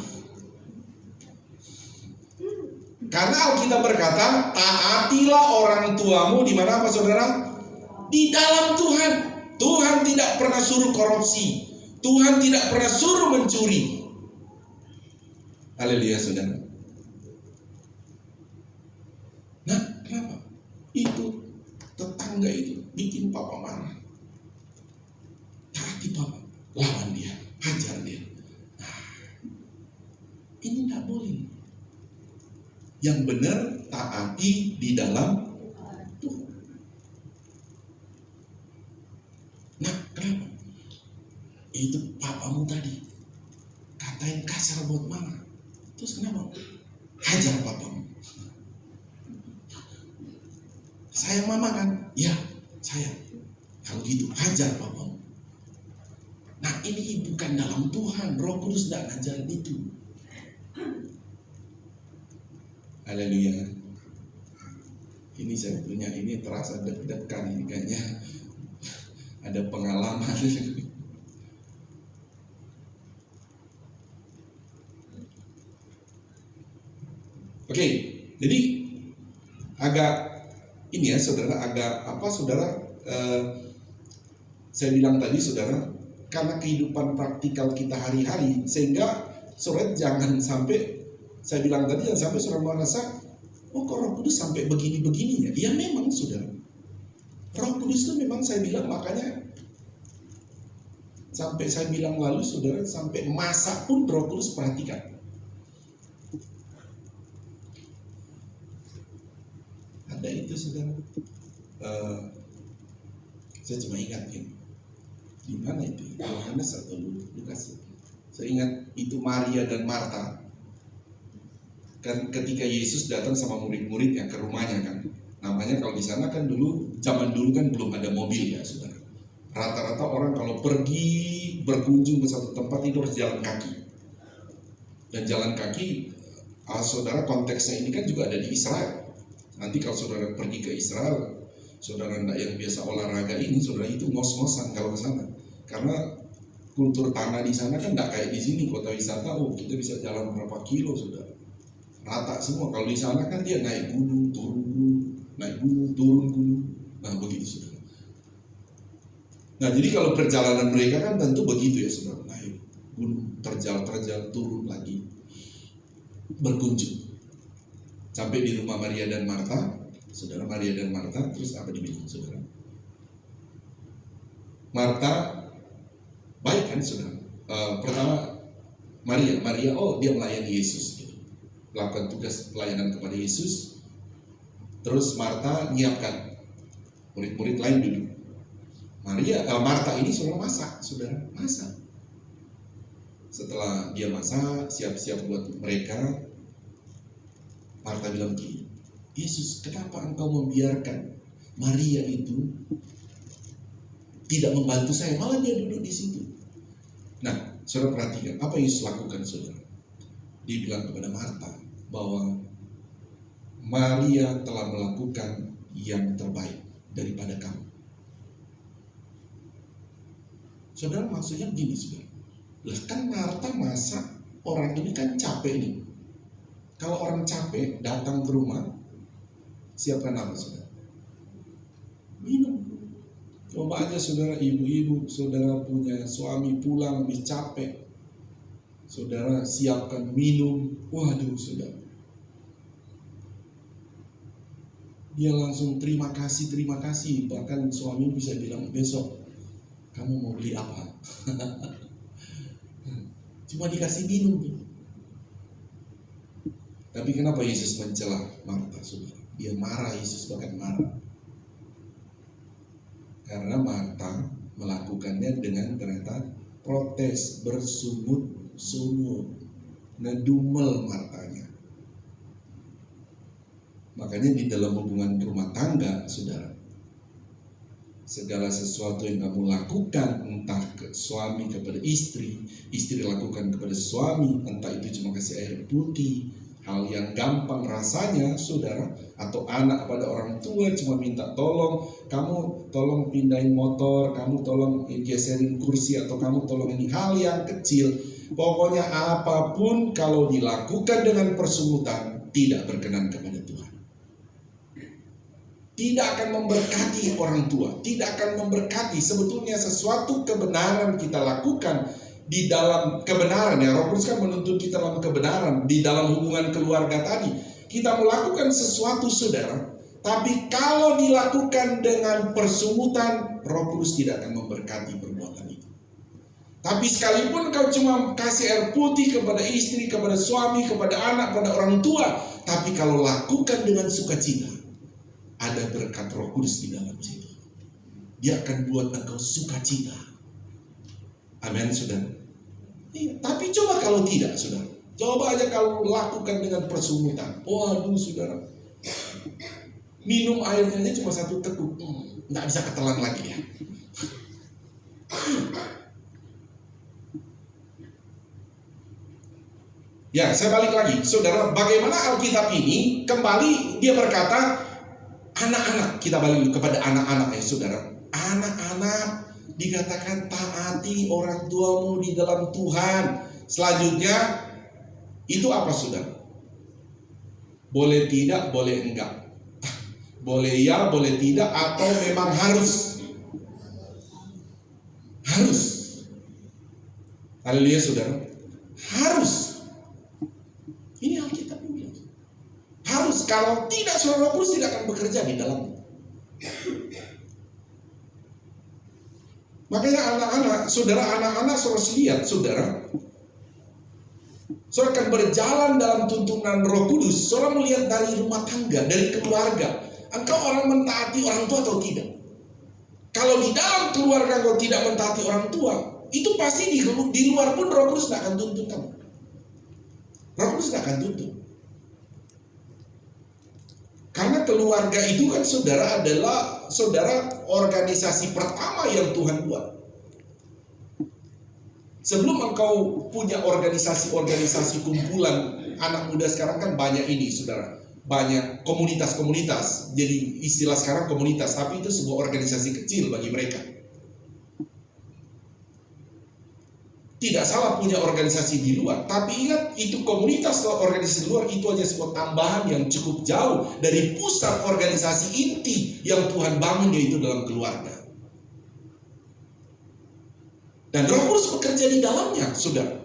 Karena Alkitab berkata, taatilah orang tuamu di mana apa, saudara? Di dalam Tuhan. Tuhan tidak pernah suruh korupsi. Tuhan tidak pernah suruh mencuri. Haleluya, saudara. Nah, kenapa? Itu tetangga itu bikin papa marah. Taati papa, lawan dia, hajar dia. Nah, ini tidak boleh. Yang benar taati di dalam Tuhan. Nah, kenapa? Itu papamu tadi katain kasar buat marah. Terus kenapa? Hajar papamu. Sayang mama kan? Ya, sayang. Kalau gitu hajar papamu. Nah, ini bukan dalam Tuhan. Roh Kudus tidak ngajarin itu. Haleluya. Ini saya punya, ini terasa deg-degan ini kayaknya. Ada pengalaman. Oke, jadi agak ini ya, saudara, agak apa, saudara? Saya bilang tadi, saudara, karena kehidupan praktikal kita hari-hari, sehingga saudara jangan sampai, saya bilang tadi, jangan sampai saudara merasa, oh kok Roh Kudus sampai begini-begininya. Ya memang, saudara. Roh Kudus itu memang saya bilang, makanya sampai saya bilang lalu, saudara, sampai masak pun Roh Kudus perhatikan. Ada itu, saudara. Saya cuma ingat ya, di mana itu? Yohanes atau Lukas? Saya ingat itu Maria dan Marta. Kan ketika Yesus datang sama murid-muridnya ke rumahnya kan, namanya kalau di sana kan dulu, zaman dulu kan belum ada mobil ya, saudara. Rata-rata orang kalau pergi berkunjung ke satu tempat itu harus jalan kaki. Dan jalan kaki, saudara, konteksnya ini kan juga ada di Israel. Nanti kalau saudara pergi ke Israel, saudara enggak yang biasa olahraga ini, saudara itu ngos-ngosan kalau ke sana. Karena kultur tanah di sana kan enggak kayak di sini, kota wisata, oh kita bisa jalan berapa kilo, saudara. Rata semua. Kalau di sana kan dia naik gunung, turun gunung, naik gunung, turun gunung. Nah, begitu, saudara. Nah, jadi kalau perjalanan mereka kan tentu begitu ya, saudara. Naik gunung, terjal, turun lagi, berkunjung. Sampai di rumah Maria dan Marta, saudara, Maria dan Marta, terus apa dibilang, saudara? Marta baik kan, saudara? Pertama Maria, oh dia melayani Yesus, gitu. Melakukan tugas pelayanan kepada Yesus. Terus Marta menyiapkan, murid-murid lain duduk. Marta ini saudara masak, saudara, masak. Setelah dia masak, siap-siap buat mereka, Marta bilang begini, Yesus, kenapa engkau membiarkan Maria itu tidak membantu saya, malah dia duduk di situ. Nah, saudara perhatikan apa Yesus lakukan, saudara. Dia bilang kepada Marta bahwa Maria telah melakukan yang terbaik daripada kamu. Saudara, maksudnya begini, saudara. Lah kan Marta masak, orang ini kan capek nih. Kalau orang capek datang ke rumah, Siapkan apa saudara? Minum. Coba aja saudara, ibu-ibu, saudara punya suami pulang lebih capek, saudara siapkan minum. Waduh saudara, dia langsung terima kasih. Bahkan suami bisa bilang, besok kamu mau beli apa? Cuma dikasih minum. Tapi kenapa Yesus mencela Marta saudara? Dia marah, Yesus bahkan marah. Karena Marta melakukannya dengan ternyata protes, bersungut-sungut, ngedumel Martanya. Makanya di dalam hubungan rumah tangga, saudara, segala sesuatu yang kamu lakukan, entah ke suami kepada istri lakukan kepada suami, entah itu cuma kasih air putih, hal yang gampang rasanya, saudara, atau anak pada orang tua cuma minta tolong, kamu tolong pindahin motor, kamu tolong geserin kursi, atau kamu tolong ini, hal yang kecil. Pokoknya apapun kalau dilakukan dengan persungutan tidak berkenan kepada Tuhan. Tidak akan memberkati orang tua, tidak akan memberkati. Sebetulnya sesuatu kebenaran kita lakukan di dalam kebenaran, ya Roh Kudus kan menuntun kita dalam kebenaran. Di dalam hubungan keluarga tadi kita melakukan sesuatu saudara, tapi kalau dilakukan dengan persungutan, Roh Kudus tidak akan memberkati perbuatan itu. Tapi sekalipun kau cuma kasih air putih kepada istri, kepada suami, kepada anak, kepada orang tua, tapi kalau lakukan dengan sukacita, ada berkat Roh Kudus di dalam situ. Dia akan buat engkau sukacita. Amin, saudara. Tapi coba kalau tidak, saudara. Coba aja kalau lakukan dengan persungutan. Waduh, saudara. Minum airnya aja cuma satu teguk. Nggak bisa ketelan lagi ya. Ya, saya balik lagi. Saudara, bagaimana Alkitab ini kembali dia berkata, anak-anak, kita balik kepada anak-anak ya saudara. Anak-anak dikatakan taati orang tuamu di dalam Tuhan. Selanjutnya itu apa saudara? Boleh tidak, boleh enggak. Boleh ya, boleh tidak, atau memang harus? Harus. Haleluya saudara. Harus. Ini Alkitab bilang. Harus, kalau tidak saudara, Roh Kudus tidak akan bekerja di dalamnya. Makanya anak-anak harus lihat saudara akan berjalan dalam tuntunan Roh Kudus. Saudara melihat dari rumah tangga, dari keluarga, engkau orang mentaati orang tua atau tidak. Kalau di dalam keluarga engkau tidak mentaati orang tua, itu pasti di luar pun Roh Kudus tidak akan tuntun kamu. Roh Kudus tidak akan tuntun. Karena keluarga itu kan saudara adalah organisasi pertama yang Tuhan buat. Sebelum engkau punya organisasi kumpulan, anak muda sekarang kan banyak ini saudara. Banyak komunitas-komunitas. Jadi istilah sekarang komunitas, tapi itu sebuah organisasi kecil bagi mereka. Tidak salah punya organisasi di luar, tapi ingat itu komunitas atau organisasi di luar itu hanya sebuah tambahan yang cukup jauh dari pusat organisasi inti yang Tuhan bangun, yaitu dalam keluarga. Dan Roh Kudus bekerja di dalamnya, saudara.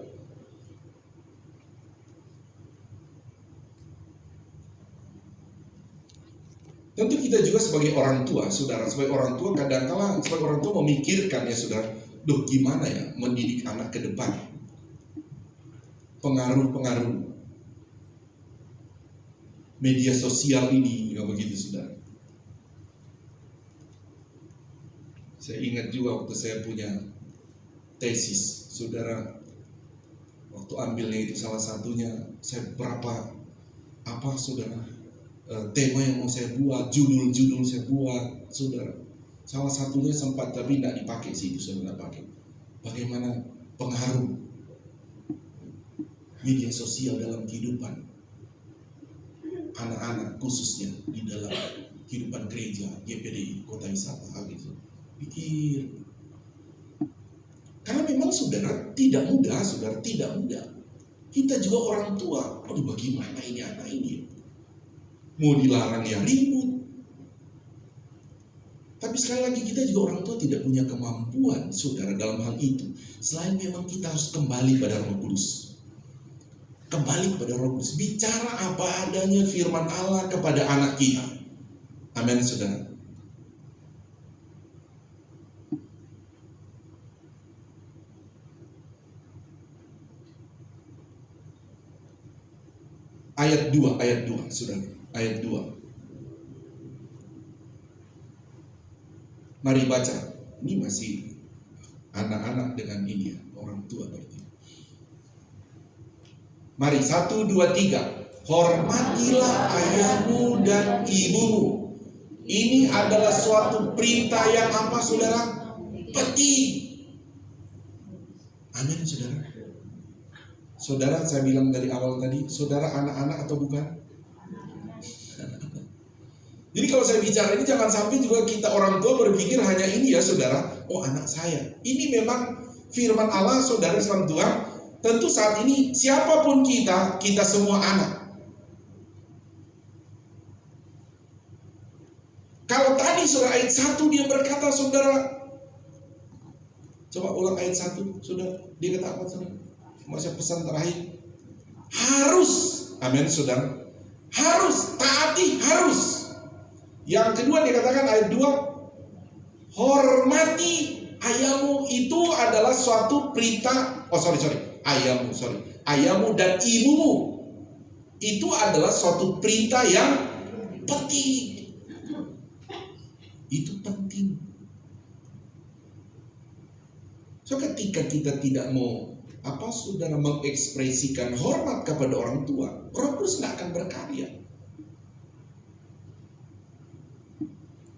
Tentu kita juga sebagai orang tua, saudara, sebagai orang tua kadang-kala sebagai orang tua memikirkan ya saudara, gimana ya mendidik anak ke depan? Pengaruh media sosial ini, nggak begitu saudara? Saya ingat juga waktu saya punya tesis, saudara, waktu ambilnya itu salah satunya, saya saudara, tema yang mau saya buat, judul saya buat, saudara. Salah satunya sempat, tapi tidak dipakai sih, itu saya tidak pakai. Bagaimana pengaruh media sosial dalam kehidupan anak-anak, khususnya di dalam kehidupan gereja, GPDI, Kota Wisata, gitu. Pikir. Karena memang saudara, tidak mudah. Kita juga orang tua, bagaimana ini anak ini? Mau dilarang ya ribut. Tapi sekali lagi kita juga orang tua tidak punya kemampuan saudara dalam hal itu. Selain memang kita harus kembali pada Roh Kudus. Kembali pada Roh Kudus. Bicara apa adanya firman Allah kepada anak kita. Amin saudara. Ayat 2, saudara. Ayat 2. Mari baca. Ini masih anak-anak dengan ini ya, orang tua berarti. Mari 1, 2, 3. Hormatilah ayahmu dan ibumu. Ini adalah suatu perintah yang apa saudara? Penting. Amin saudara. Saudara, saya bilang dari awal tadi, saudara anak-anak atau bukan? Jadi kalau saya bicara ini jangan sampai juga kita orang tua berpikir hanya ini ya saudara, oh anak saya. Ini memang firman Allah saudara firman Tuhan. Tentu saat ini siapapun kita semua anak. Kalau tadi saudara ayat 1 dia berkata saudara, coba ulang ayat 1 saudara, dia kata apa saudara? Masa pesan terakhir harus, amin saudara, harus taati, harus. Yang kedua dikatakan ayat 2, hormati ayahmu. Itu adalah suatu perintah. Ayahmu dan ibumu. Itu adalah suatu perintah yang penting. Itu penting. So ketika kita tidak mau saudara mengekspresikan hormat kepada orang tua, Roh Kudus nggak akan berkarya.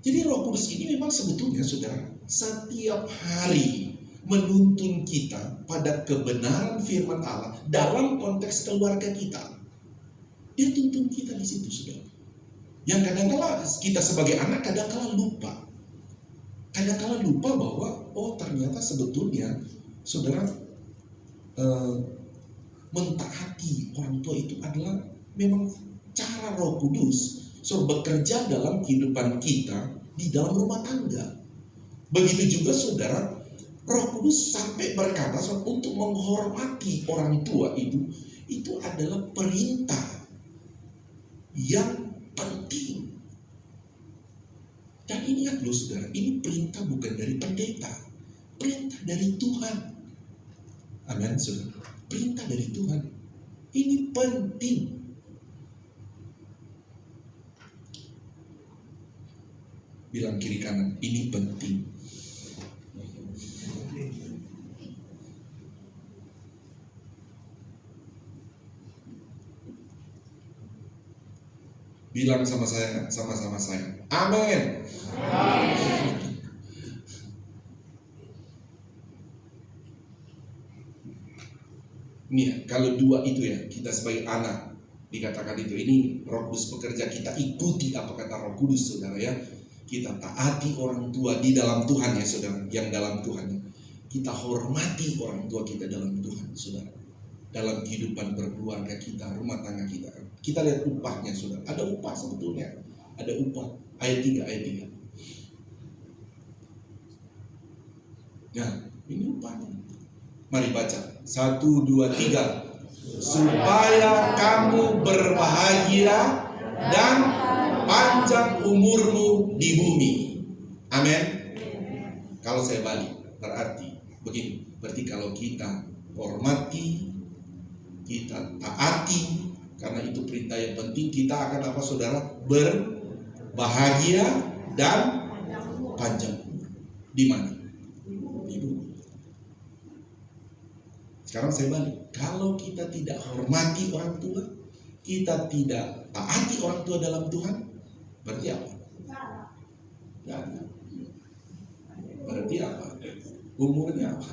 Jadi Roh Kudus ini memang sebetulnya saudara setiap hari menuntun kita pada kebenaran firman Allah dalam konteks keluarga kita. Dia tuntun kita di situ saudara. Yang kadang-kala kita sebagai anak kadang-kala lupa. Kadang-kala lupa bahwa ternyata sebetulnya saudara mentaati orang tua itu adalah memang cara Roh Kudus bekerja dalam kehidupan kita di dalam rumah tangga. Begitu juga saudara, Roh Kudus sampai berkata untuk menghormati orang tua itu adalah perintah yang penting. Dan ingat loh saudara, ini perintah bukan dari pendeta, perintah dari Tuhan. Amin saudara, perintah dari Tuhan. Ini penting. Bilang kiri kanan, ini penting. Bilang sama saya, sama-sama saya. Amin. Ini kalau dua itu ya, kita sebagai anak dikatakan itu, ini Roh Kudus bekerja, kita ikuti apa kata Roh Kudus saudara ya. Kita taati orang tua di dalam Tuhan ya saudara, yang dalam Tuhan. Kita hormati orang tua kita dalam Tuhan saudara. Dalam kehidupan berkeluarga kita, rumah tangga kita. Kita lihat upahnya saudara. Ada upah sebetulnya. Ada upah. Ayat 3. Ya, ini upahnya. Mari baca. 1, 2, 3. Supaya kamu berbahagia dan panjang umurmu di bumi. Amin. Kalau saya balik, berarti begini. Berarti kalau kita hormati, kita taati, karena itu perintah yang penting, kita akan apa saudara? Berbahagia dan panjang umur. Di mana? Di bumi. Sekarang saya balik. Kalau kita tidak hormati orang tua, kita tidak taati orang tua dalam Tuhan, berarti apa? Ya, berarti apa? Umurnya apa?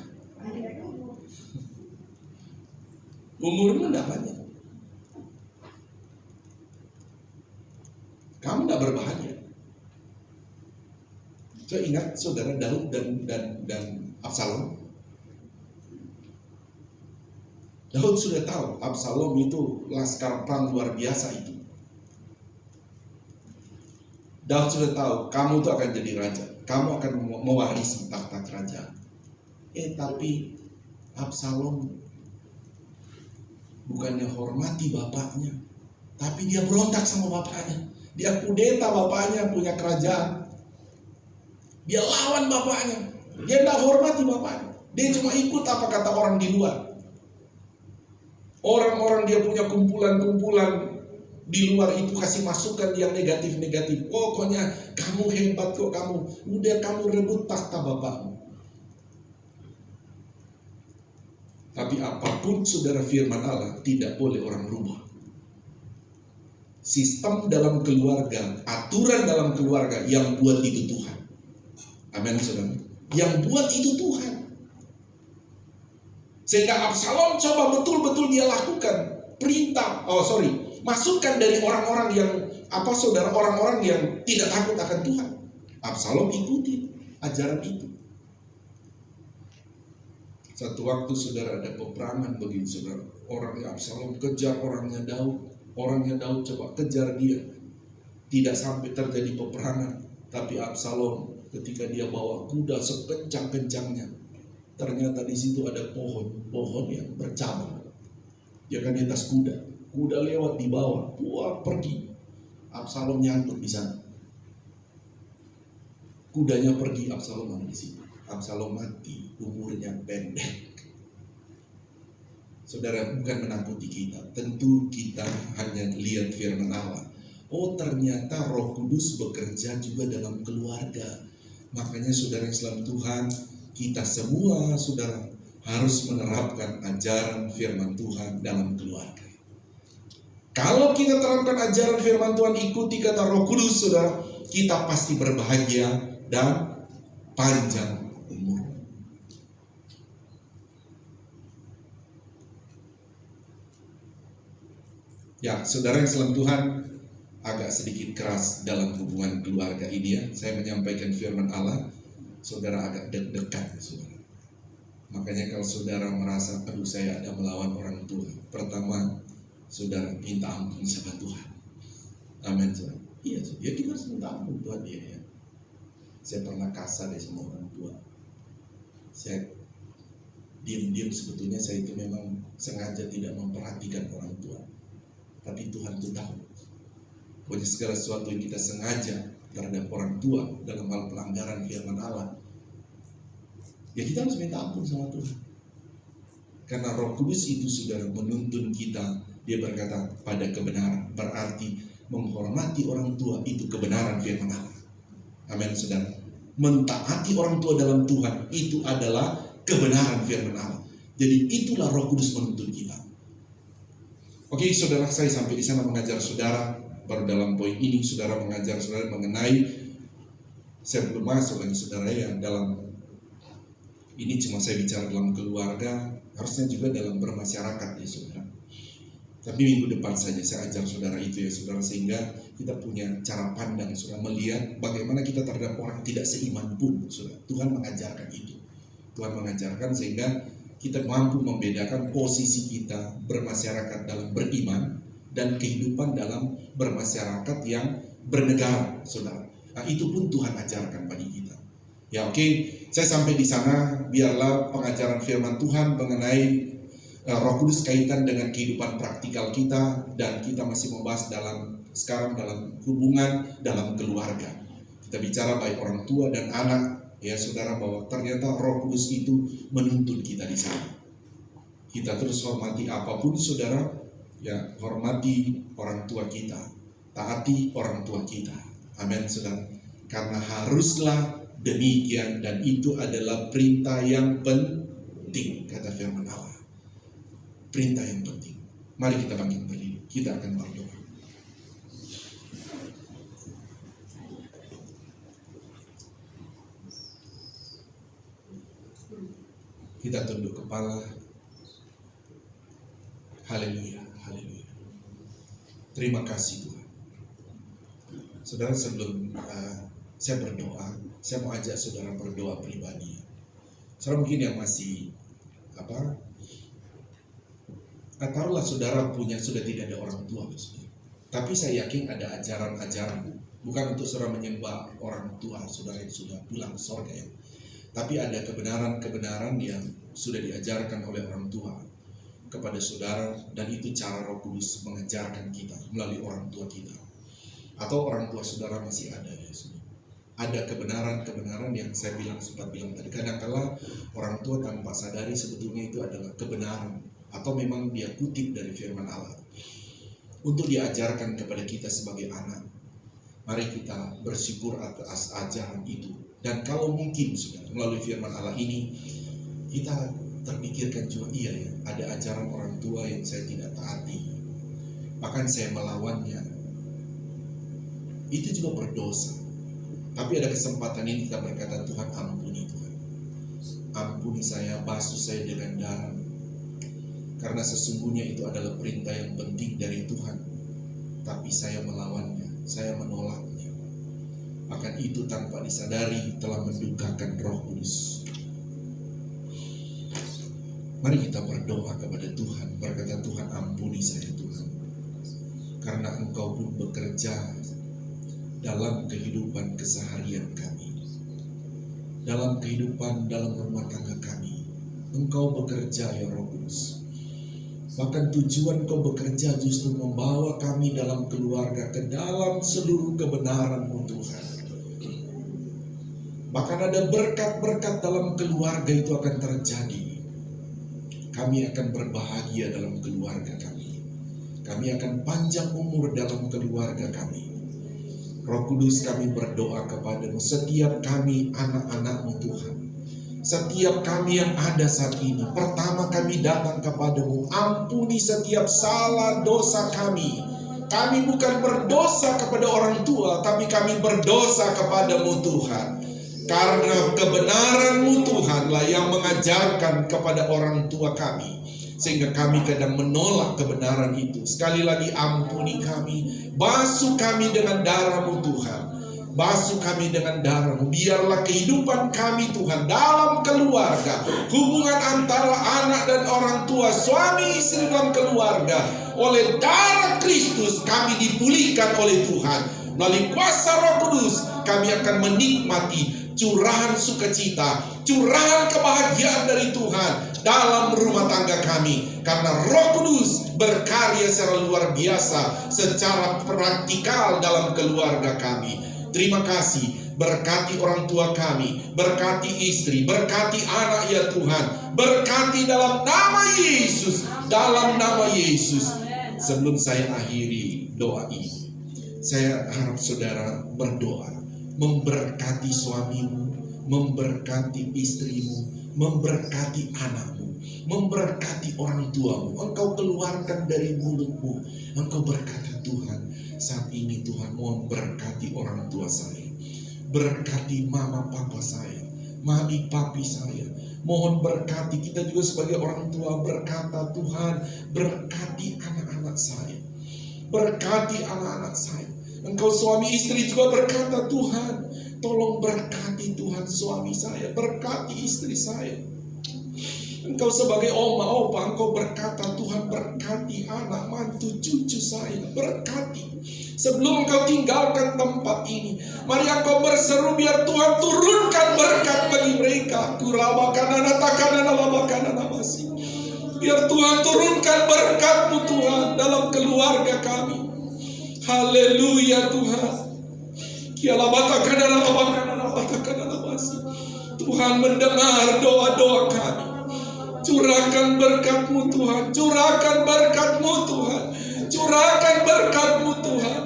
Umurmu tidak banyak. Kamu tidak berbahagia. Saya ingat saudara Daud dan Absalom. Daud sudah tahu Absalom itu laskar perang luar biasa itu. Daud sudah tahu kamu tuh akan jadi raja, kamu akan mewarisi takhta kerajaan. Tapi Absalom bukannya hormati bapaknya, tapi dia berontak sama bapaknya. Dia kudeta bapaknya punya kerajaan. Dia lawan bapaknya. Dia tidak hormati bapaknya. Dia cuma ikut apa kata orang di luar. Orang-orang dia punya kumpulan-kumpulan di luar itu kasih masukan yang negatif-negatif. Pokoknya kamu hebat kok kamu. Udah kamu rebut takhta bapakmu. Tapi apapun saudara firman Allah tidak boleh orang rubah. Sistem dalam keluarga, aturan dalam keluarga yang buat itu Tuhan. Amin saudara. Yang buat itu Tuhan. Sehingga Absalom coba betul-betul dia lakukan masukan dari orang-orang yang orang-orang yang tidak takut akan Tuhan. Absalom ikuti ajaran itu. Satu waktu saudara ada peperangan begitu saudara. Orangnya Absalom kejar orangnya Daud coba kejar dia. Tidak sampai terjadi peperangan, tapi Absalom ketika dia bawa kuda sekencang-kencangnya, ternyata di situ ada pohon yang bercabang. Dia kan di atas kuda lewat di bawah, pergi. Absalom nyangkut di sana. Kudanya pergi, Absalom ada di situ. Absalom mati, umurnya pendek. Saudara, bukan menakuti kita. Tentu kita hanya lihat firman Allah. Oh, ternyata Roh Kudus bekerja juga dalam keluarga. Makanya saudara yang selalu Tuhan, kita semua saudara harus menerapkan ajaran firman Tuhan dalam keluarga. Kalau kita terapkan ajaran firman Tuhan, ikuti kata Roh Kudus saudara, kita pasti berbahagia dan panjang umur. Ya, saudara yang selalu Tuhan, agak sedikit keras dalam hubungan keluarga ini ya. Saya menyampaikan firman Allah, saudara agak deg-degan saudara. Makanya kalau saudara merasa, aduh saya ada melawan orang tua, pertama saudara minta ampun sama Tuhan. Amin saudara. Iya, ya kita harus minta ampun Tuhan ya. Saya pernah kasar ya sama orang tua. Saya diam-diam sebetulnya saya itu memang sengaja tidak memperhatikan orang tua. Tapi Tuhan itu tahu. Pokoknya segala sesuatu yang kita sengaja terhadap orang tua dalam hal pelanggaran firman Allah, ya kita harus minta ampun sama Tuhan. Karena Roh Kudus itu saudara menuntun kita. Dia berkata pada kebenaran. Berarti menghormati orang tua itu kebenaran firman Allah. Amin saudara. Mentaati orang tua dalam Tuhan itu adalah kebenaran firman Allah. Jadi itulah Roh Kudus menuntun kita. Oke saudara, saya sampai di sana mengajar saudara. Baru dalam poin ini saudara mengajar saudara mengenai, saya belum masuk lagi saudara ya dalam ini, cuma saya bicara dalam keluarga, harusnya juga dalam bermasyarakat ya saudara. Tapi minggu depan saja saya ajar saudara itu ya saudara, sehingga kita punya cara pandang saudara, melihat bagaimana kita terhadap orang tidak seiman pun saudara. Tuhan mengajarkan itu. Tuhan mengajarkan sehingga kita mampu membedakan posisi kita bermasyarakat dalam beriman dan kehidupan dalam bermasyarakat yang bernegara, saudara. Nah, itu pun Tuhan ajarkan bagi kita. Ya oke, saya sampai di sana. Biarlah pengajaran firman Tuhan mengenai Roh Kudus kaitan dengan kehidupan praktikal kita, dan kita masih membahas sekarang dalam hubungan dalam keluarga. Kita bicara baik orang tua dan anak. Ya saudara, bahwa ternyata Roh Kudus itu menuntun kita di sana. Kita terus hormati apapun saudara, ya hormati orang tua kita, taati orang tua kita. Amin saudara. Karena haruslah demikian, dan itu adalah perintah yang penting kata firman Allah. Perintah yang penting. Mari kita bangkit berdiri. Kita akan berdoa. Kita tunduk kepala. Haleluya, haleluya. Terima kasih Tuhan. Saudara, sebelum saya berdoa, saya mau ajak saudara berdoa pribadi. Saudara mungkin yang masih taruhlah saudara sudah tidak ada orang tua, tapi saya yakin ada ajaran-ajaran Bukan untuk saudara menyembah orang tua saudara yang sudah pulang ke sorga ya. Tapi ada kebenaran-kebenaran yang sudah diajarkan oleh orang tua kepada saudara, dan itu cara Roh Kudus mengajarkan kita melalui orang tua kita. Atau orang tua saudara masih ada ya saudara. Ada kebenaran-kebenaran yang saya sempat bilang tadi. Kadang-kala orang tua tanpa sadari sebetulnya itu adalah kebenaran, atau memang dia kutip dari firman Allah untuk diajarkan kepada kita sebagai anak. Mari kita bersyukur atas ajaran itu. Dan kalau mungkin sudah melalui firman Allah ini kita terpikirkan juga, iya ya, ada ajaran orang tua yang saya tidak taati, bahkan saya melawannya, itu juga berdosa. Tapi ada kesempatan ini kita berkata, Tuhan ampuni, Tuhan ampuni saya, basuh saya dengan darah, karena sesungguhnya itu adalah perintah yang penting dari Tuhan, tapi saya melawannya, saya menolaknya. Bahkan itu tanpa disadari telah mendukakan Roh Kudus. Mari kita berdoa kepada Tuhan, berkata, Tuhan ampuni saya Tuhan, karena Engkau pun bekerja dalam kehidupan keseharian kami, dalam kehidupan dalam rumah tangga kami. Engkau bekerja ya Roh Kudus. Bahkan tujuan Engkau bekerja justru membawa kami dalam keluarga ke dalam seluruh kebenaran-Mu Tuhan. Bahkan ada berkat-berkat dalam keluarga itu akan terjadi. Kami akan berbahagia dalam keluarga kami. Kami akan panjang umur dalam keluarga kami. Roh Kudus, kami berdoa kepadamu, setiap kami anak-anak-Mu Tuhan, setiap kami yang ada saat ini, pertama kami datang kepadamu, ampuni setiap salah dosa kami. Kami bukan berdosa kepada orang tua, tapi kami berdosa kepadamu Tuhan. Karena kebenaran-Mu Tuhanlah yang mengajarkan kepada orang tua kami, sehingga kami kadang menolak kebenaran itu. Sekali lagi ampuni kami, basuh kami dengan darah-Mu Tuhan, basuh kami dengan darah-Mu. Biarlah kehidupan kami Tuhan dalam keluarga, hubungan antara anak dan orang tua, suami istri dalam keluarga, oleh darah Kristus kami dipulihkan oleh Tuhan. Melalui kuasa Roh Kudus kami akan menikmati curahan sukacita, curahan kebahagiaan dari Tuhan dalam rumah tangga kami. Karena Roh Kudus berkarya secara luar biasa, secara praktikal dalam keluarga kami. Terima kasih, berkati orang tua kami, berkati istri, berkati anak ya Tuhan, berkati dalam nama Yesus, dalam nama Yesus. Sebelum saya akhiri doa ini, saya harap saudara berdoa, memberkati suamimu, memberkati istrimu, memberkati anakmu, memberkati orang tuamu. Engkau keluarkan dari mulutmu, engkau berkata, Tuhan saat ini Tuhan mohon berkati orang tua saya, berkati mama papa saya, mami papi saya. Mohon berkati, kita juga sebagai orang tua berkata, Tuhan berkati anak-anak saya, berkati anak-anak saya. Engkau suami istri juga berkata, Tuhan tolong berkati Tuhan suami saya, berkati istri saya. Engkau sebagai oma opa, engkau berkata, Tuhan berkati anak mantu cucu saya, berkati. Sebelum engkau tinggalkan tempat ini, mari engkau berseru, biar Tuhan turunkan berkat bagi mereka. Biar Tuhan turunkan berkat-Mu Tuhan dalam keluarga kami. Haleluya Tuhan. Tuhan mendengar doa-doa kami. Curahkan berkat-Mu Tuhan, curahkan berkat-Mu Tuhan, curahkan berkat-Mu Tuhan,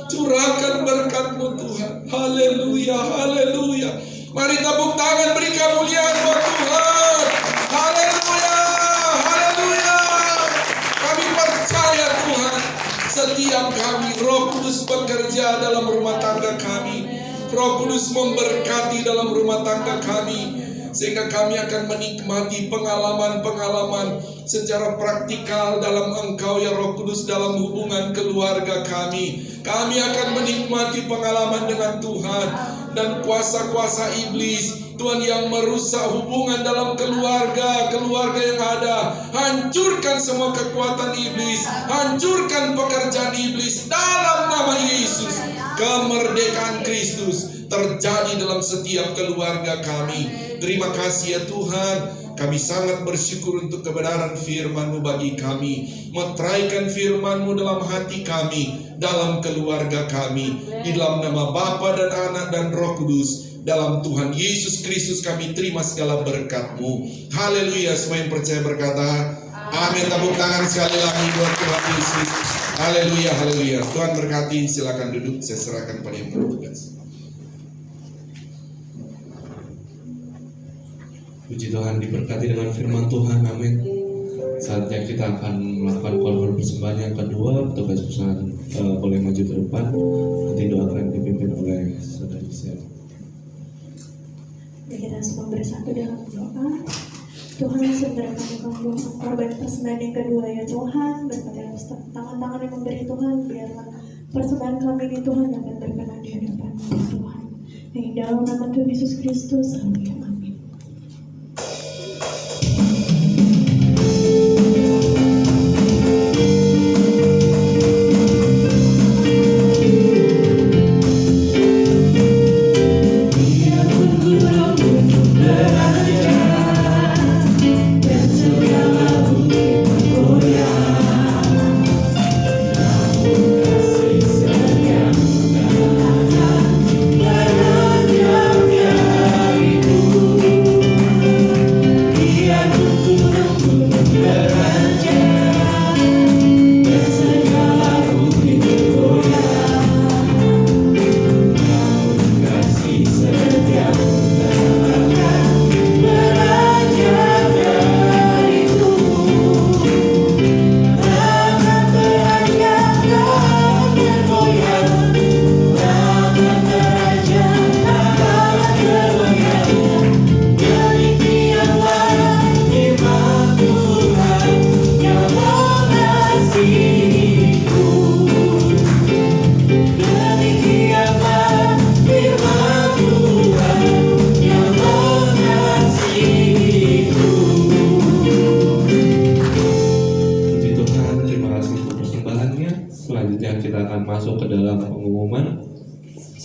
curahkan berkat-Mu Tuhan. Haleluya, haleluya. Mari tepuk tangan, beri kemuliaan buat Tuhan. Haleluya, haleluya. Kami percaya Tuhan, setiap kami Roh Kudus bekerja dalam rumah tangga kami. Roh Kudus memberkati dalam rumah tangga kami, sehingga kami akan menikmati pengalaman-pengalaman secara praktikal dalam Engkau ya Roh Kudus dalam hubungan keluarga kami. Kami akan menikmati pengalaman dengan Tuhan, dan kuasa-kuasa iblis Tuhan yang merusak hubungan dalam keluarga yang ada. Hancurkan semua kekuatan iblis, hancurkan pekerjaan iblis dalam nama Yesus. kemerdekaan Kristus terjadi dalam setiap keluarga kami. Terima kasih ya Tuhan, kami sangat bersyukur untuk kebenaran firman-Mu bagi kami. Meteraikan firman-Mu dalam hati kami, dalam keluarga kami. Di dalam nama Bapa dan Anak dan Roh Kudus, dalam Tuhan Yesus Kristus kami terima segala berkat-Mu. Haleluya. Semua yang percaya berkata amin. Tepuk tangan sekali lagi buat Tuhan Yesus. Haleluya, haleluya. Tuhan berkati, silakan duduk. Saya serahkan pada yang bertugas. Puji Tuhan, diberkati dengan firman Tuhan, amin. Saatnya kita akan melakukan korban persembahan yang kedua. Tugas pesanan boleh maju ke depan. Nanti doa akan dipimpin oleh saudari Sel. Kita semua bersatu dalam doa. Tuhan, saudara kami membawa korban persembahan yang kedua ya Tuhan. Berkati atas tangan-tangan yang memberi Tuhan, biarlah persembahan kami ini Tuhan dapat berkenan di hadapan-Mu ya Tuhan. Yang dalam nama Tuhan Yesus Kristus, haleluya, amin.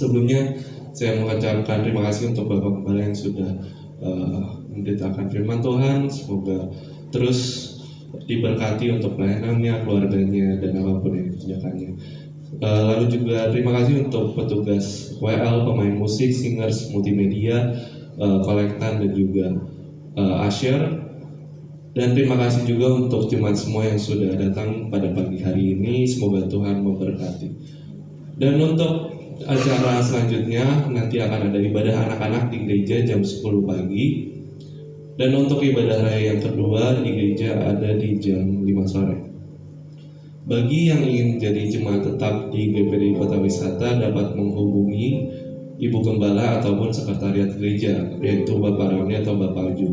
Sebelumnya saya mengucapkan terima kasih untuk Bapak Gembala yang sudah memberitakan firman Tuhan. Semoga terus diberkati untuk pelayanannya, keluarganya, dan apapun yang dikerjakannya. Lalu juga terima kasih untuk petugas WL, pemain musik, singers, multimedia, kolektan, dan juga usher. Dan terima kasih juga untuk jemaat semua yang sudah datang pada pagi hari ini. Semoga Tuhan memberkati. Dan untuk acara selanjutnya nanti akan ada ibadah anak-anak di gereja jam 10 pagi. Dan untuk ibadah raya yang kedua di gereja ada di jam 5 sore. Bagi yang ingin jadi jemaat tetap di GPD Kota Wisata dapat menghubungi Ibu Gembala ataupun Sekretariat Gereja, yaitu Bapak Roni atau Bapak Aju.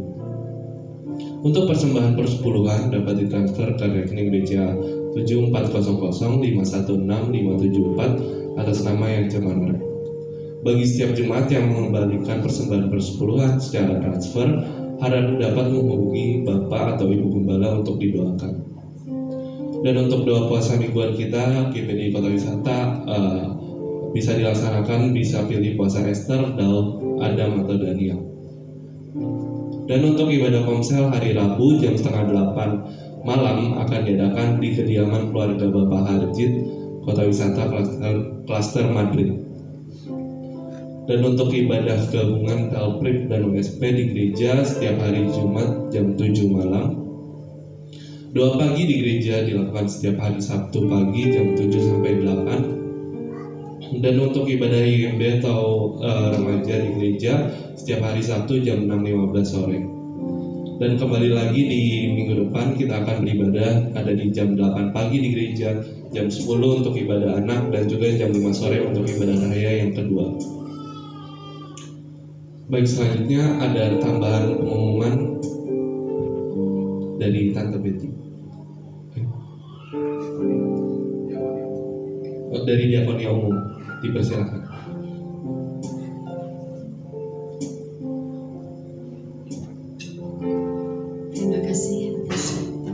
Untuk persembahan persepuluhan dapat ditransfer ke rekening BCA 7400516574 atas nama yang Cemanore. Bagi setiap jemaat yang mengembalikan persembahan persepuluhan secara transfer, harap dapat menghubungi Bapak atau Ibu Gembala untuk didoakan. Dan untuk doa puasa mingguan kita, GPD Kota Wisata bisa dilaksanakan, bisa pilih puasa Esther, Daud, Adam, atau Daniel. Dan untuk ibadah komsel hari Rabu jam 7:30 malam akan diadakan di kediaman keluarga Bapak Harjit, Kota Wisata Klaster Madrid. Dan untuk ibadah gabungan Telprip dan USP di gereja setiap hari Jumat jam 7 malam. Doa pagi di gereja dilakukan setiap hari Sabtu pagi jam 7 sampai 8. Dan untuk ibadah IMB atau remaja di gereja setiap hari Sabtu jam 6.15 sore. Dan kembali lagi di minggu depan kita akan beribadah ada di jam 8 pagi di gereja, jam 10 untuk ibadah anak, dan juga jam 5 sore untuk ibadah raya yang kedua. Baik, selanjutnya ada tambahan pengumuman dari Tante Betty. Dari Diakonia Umum, dipersilakan. Terima kasih atas waktu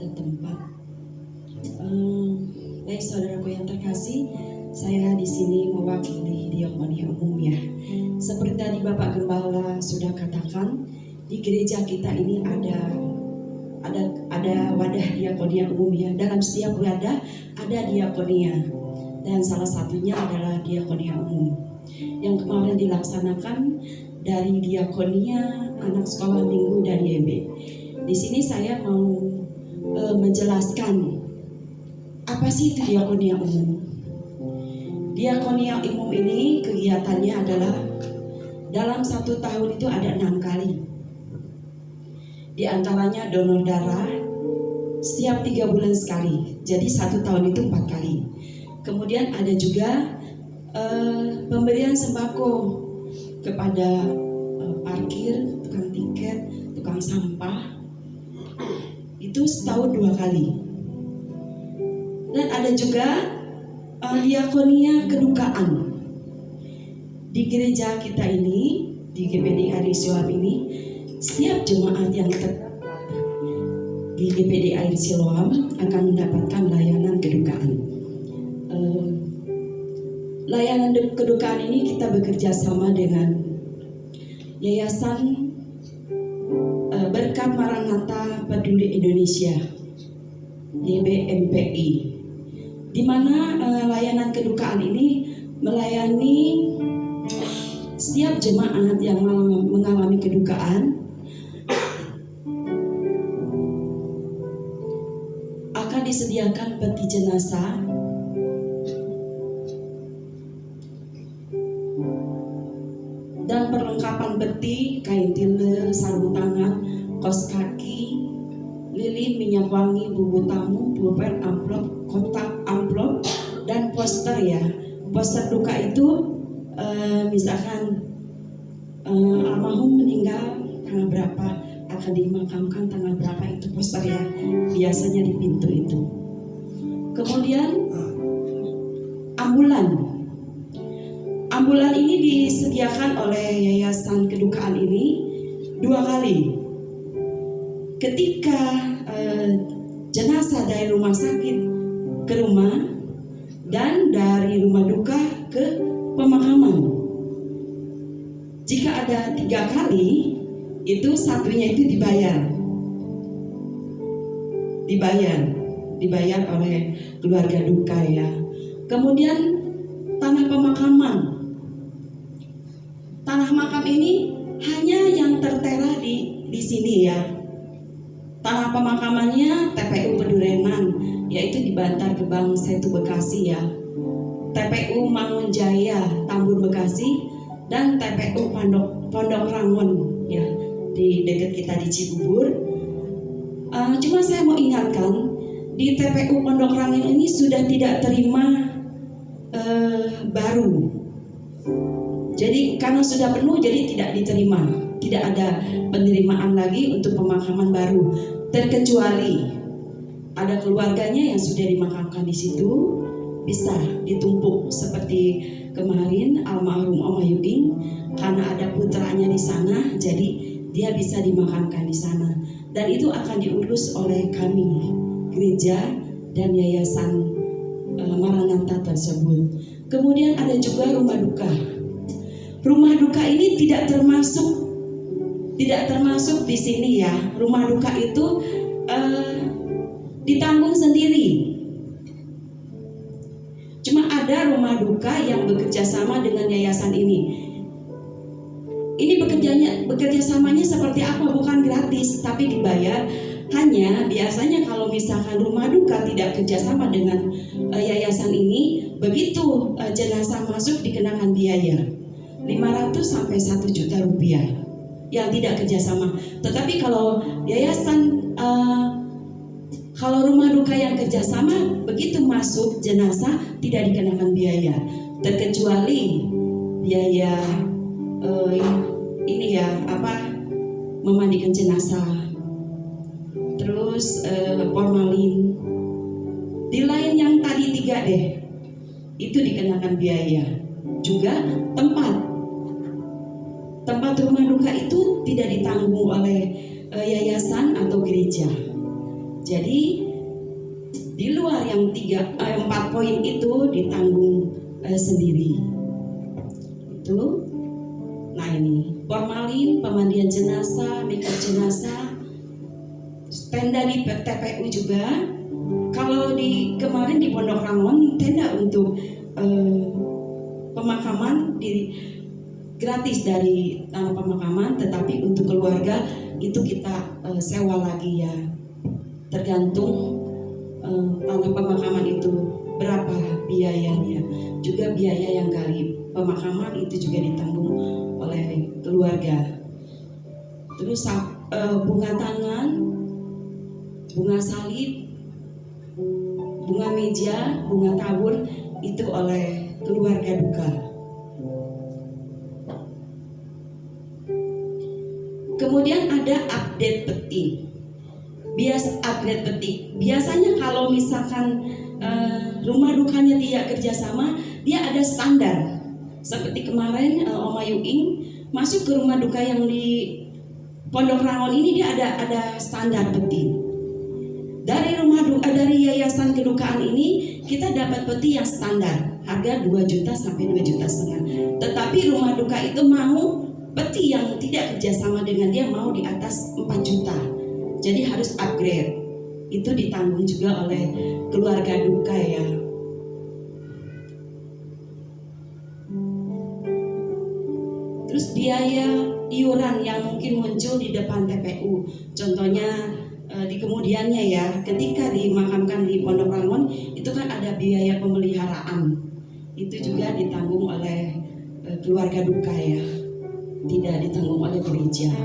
dan tempat. Baik saudaraku yang terkasih, saya di sini seperti tadi Bapak Gembala sudah katakan, di gereja kita ini ada wadah diakonia umum ya. Dalam setiap wadah ada diakonia, dan salah satunya adalah diakonia umum yang kemarin dilaksanakan dari diakonia anak sekolah minggu dan YB. Di sini saya mau menjelaskan apa sih itu diakonia umum. Diakonia umum ini kegiatannya adalah dalam 1 tahun itu ada 6 kali. Di antaranya donor darah setiap 3 bulan sekali. Jadi 1 tahun itu 4 kali. Kemudian ada juga pemberian sembako kepada parkir, tukang tiket, tukang sampah. Itu setahun 2 kali. Dan ada juga diakonia kedukaan. Di gereja kita ini, di GPD Air Siloam ini, setiap jemaat yang terdapat di GPD Air Siloam akan mendapatkan layanan kedukaan. Layanan kedukaan ini kita bekerja sama dengan Yayasan Berkat Maranatha Peduli Indonesia YBMPI, di mana layanan kedukaan ini melayani setiap jemaat yang mengalami kedukaan akan disediakan peti jenazah dan perlengkapan peti, kain tiller, sarung tangan, kaos kaki, lilin, minyak wangi, buku tamu, pulpen, amplop, kotak amplop, dan poster ya. Poster duka itu misalkan almarhum meninggal tanggal berapa, akan dimakamkan tanggal berapa, itu poster ya, biasanya di pintu itu. Kemudian ambulan ini disediakan oleh Yayasan Kedukaan ini 2 kali. Ketika jenazah dari rumah sakit ke rumah dan dari rumah duka ke pemakaman. Jika ada 3 kali, itu satunya itu dibayar oleh keluarga duka ya. Kemudian tanah makam ini hanya yang tertera di sini ya. Tanah pemakamannya TPU Pedurenan, yaitu di Bantar Gebang Setu Bekasi ya. TPU Mangunjaya Tambun Bekasi, dan TPU Pondok Rangon ya, di dekat kita di Cibubur. Cuma saya mau ingatkan, di TPU Pondok Rangon ini sudah tidak terima baru. Jadi karena sudah penuh, jadi tidak diterima, tidak ada penerimaan lagi untuk pemakaman baru, terkecuali ada keluarganya yang sudah dimakamkan di situ, bisa ditumpuk seperti kemarin almarhum Om Ayuding, karena ada putranya di sana, jadi dia bisa dimakamkan di sana, dan itu akan diurus oleh kami gereja dan Yayasan Maranatha tersebut. Kemudian ada juga rumah duka. Rumah duka ini tidak termasuk di sini ya. Rumah duka itu ditanggung sendiri. Cuma ada rumah duka yang bekerja sama dengan yayasan ini. Ini bekerja samanya seperti apa? Bukan gratis, tapi dibayar. Hanya biasanya kalau misalkan rumah duka tidak kerjasama dengan yayasan ini, begitu jenazah masuk dikenakan biaya 500 sampai 1 juta rupiah yang tidak kerjasama. Tetapi kalau yayasan, kalau rumah duka yang kerjasama, begitu masuk jenazah tidak dikenakan biaya, terkecuali biaya ini ya, memandikan jenazah, terus formalin. Di lain yang tadi 3 deh, itu dikenakan biaya. Juga tempat rumah duka itu tidak ditanggung oleh yayasan atau gereja. Jadi di luar yang 4 poin itu ditanggung sendiri. Itu. Nah ini formalin, pemandian jenazah, makeup jenazah, tenda di TPU juga. Kalau kemarin di Pondok Rangon tenda untuk pemakaman gratis dari tanah pemakaman, tetapi untuk keluarga itu kita sewa lagi ya, tergantung tanah pemakaman itu berapa biayanya. Juga biaya yang gali pemakaman itu juga ditanggung oleh keluarga. Terus bunga tangan, bunga salib, bunga meja, bunga tabur itu oleh keluarga duka. Kemudian ada update peti. Upgrade peti. Biasanya kalau misalkan rumah dukanya tidak kerjasama, dia ada standar. Seperti kemarin Oma Yuing masuk ke rumah duka yang di Pondok Rangon ini, dia ada standar peti. Dari dari yayasan kedukaan ini kita dapat peti yang standar, harga 2 juta sampai 2 juta setengah. Tetapi rumah duka itu mau peti yang tidak kerjasama dengan dia, mau di atas 4 juta. Jadi harus upgrade. Itu ditanggung juga oleh keluarga duka ya. Terus biaya iuran yang mungkin muncul di depan TPU. Contohnya di kemudiannya ya, ketika dimakamkan di Pondok Rangon itu kan ada biaya pemeliharaan. Itu juga ditanggung oleh keluarga duka ya. Tidak ditanggung oleh gereja.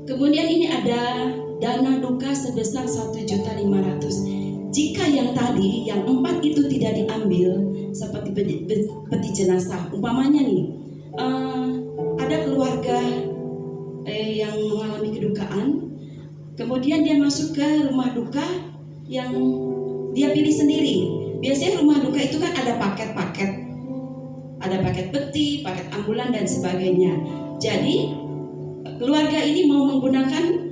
Kemudian ini ada dana duka sebesar 1.500.000. Jika yang tadi, yang 4 itu tidak diambil, seperti peti jenazah, umpamanya nih, ada keluarga yang mengalami kedukaan, kemudian dia masuk ke rumah duka yang dia pilih sendiri. Biasanya rumah duka itu kan ada paket-paket, ada paket peti, paket ambulan dan sebagainya. Jadi keluarga ini mau menggunakan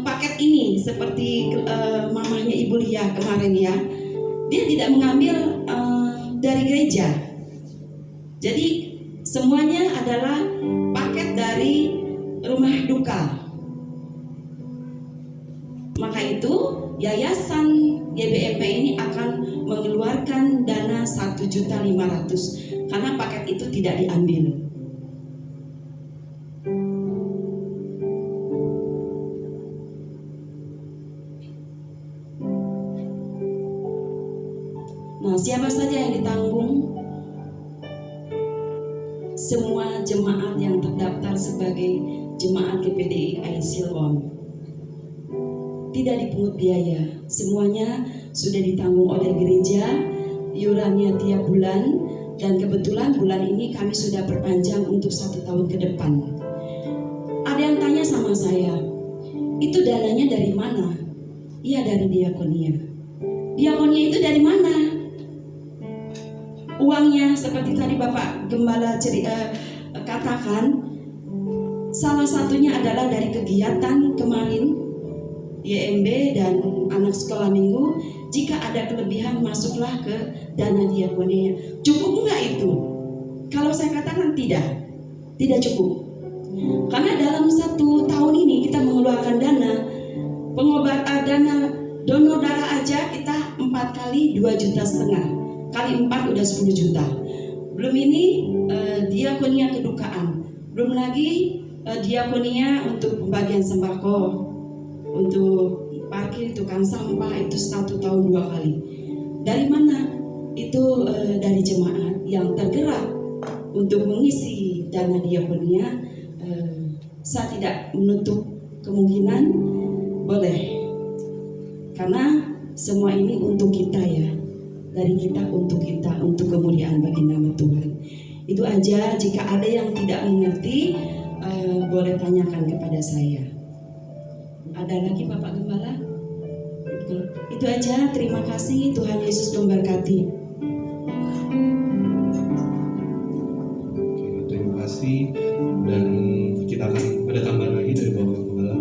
paket ini seperti mamanya Ibu Lia kemarin ya. Dia tidak mengambil dari gereja. Jadi semuanya adalah paket dari rumah duka. Maka itu yayasan GBMP ini akan mengeluarkan dana 1.500.000 karena paket itu tidak diambil. Nah, siapa saja yang ditanggung? Semua jemaat yang terdaftar sebagai jemaat GPDI Silom. Tidak dipungut biaya, semuanya sudah ditanggung oleh gereja, iurannya tiap bulan, dan kebetulan bulan ini kami sudah perpanjang untuk 1 tahun ke depan. Ada yang tanya sama saya, itu dananya dari mana? Iya, dari diakonia. Diakonia itu dari mana? Uangnya seperti tadi Bapak Gembala katakan, salah satunya adalah dari kegiatan kemarin YMB dan anak sekolah minggu. Jika ada kelebihan masuklah ke dana diakonia. Cukup enggak itu? Kalau saya katakan tidak cukup. Karena dalam 1 tahun ini kita mengeluarkan dana pengobatan, dana donor darah aja kita 4 kali 2,5 juta. Kali 4 udah 10 juta. Belum ini diakonia kedukaan. Belum lagi diakonia untuk pembagian sembako, untuk parkir tukang sampah itu 1 tahun 2 kali. Dari mana? Itu dari jemaat yang tergerak untuk mengisi dana diakonia. Saya tidak menutup kemungkinan boleh, karena semua ini untuk kita ya. Dari kita, untuk kemuliaan bagi nama Tuhan. Itu aja. Jika ada yang tidak mengerti, boleh tanyakan kepada saya. Ada lagi Bapak Gembala? Itu aja. Terima kasih. Tuhan Yesus memberkati. Terima kasih. Dan kita akan ada tambahan lagi dari Bapak Gembala.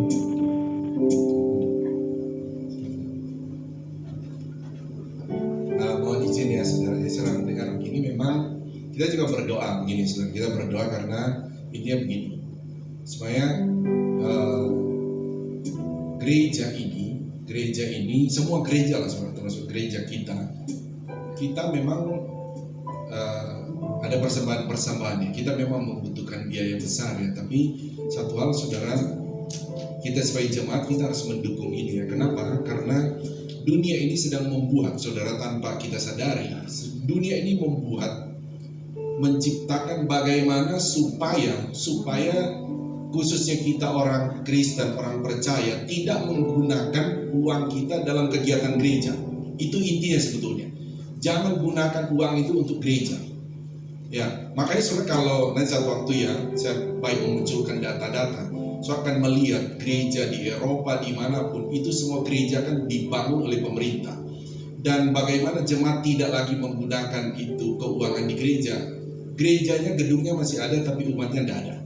Mohon izin ya saudara, saya mendengar begini, memang Kita juga berdoa begini, saudara. Kita berdoa karena intinya begini, supaya gereja ini, semua gereja lah, saudara, termasuk gereja kita memang ada persembahan-persembahannya. Kita memang membutuhkan biaya besar ya, tapi satu hal, saudara, kita sebagai jemaat kita harus mendukung ini ya. Kenapa? Karena dunia ini sedang membuat, saudara, tanpa kita sadari, dunia ini menciptakan bagaimana supaya khususnya kita orang Kristen, orang percaya, tidak menggunakan uang kita dalam kegiatan gereja. Itu intinya sebetulnya. Jangan gunakan uang itu untuk gereja. Ya, makanya saudara, kalau nanti satu waktu ya, saya baik memunculkan data-data, saya akan melihat gereja di Eropa dimanapun, itu semua gereja kan dibangun oleh pemerintah. Dan bagaimana jemaat tidak lagi menggunakan itu keuangan di gereja. Gerejanya, gedungnya masih ada, tapi umatnya tidak ada.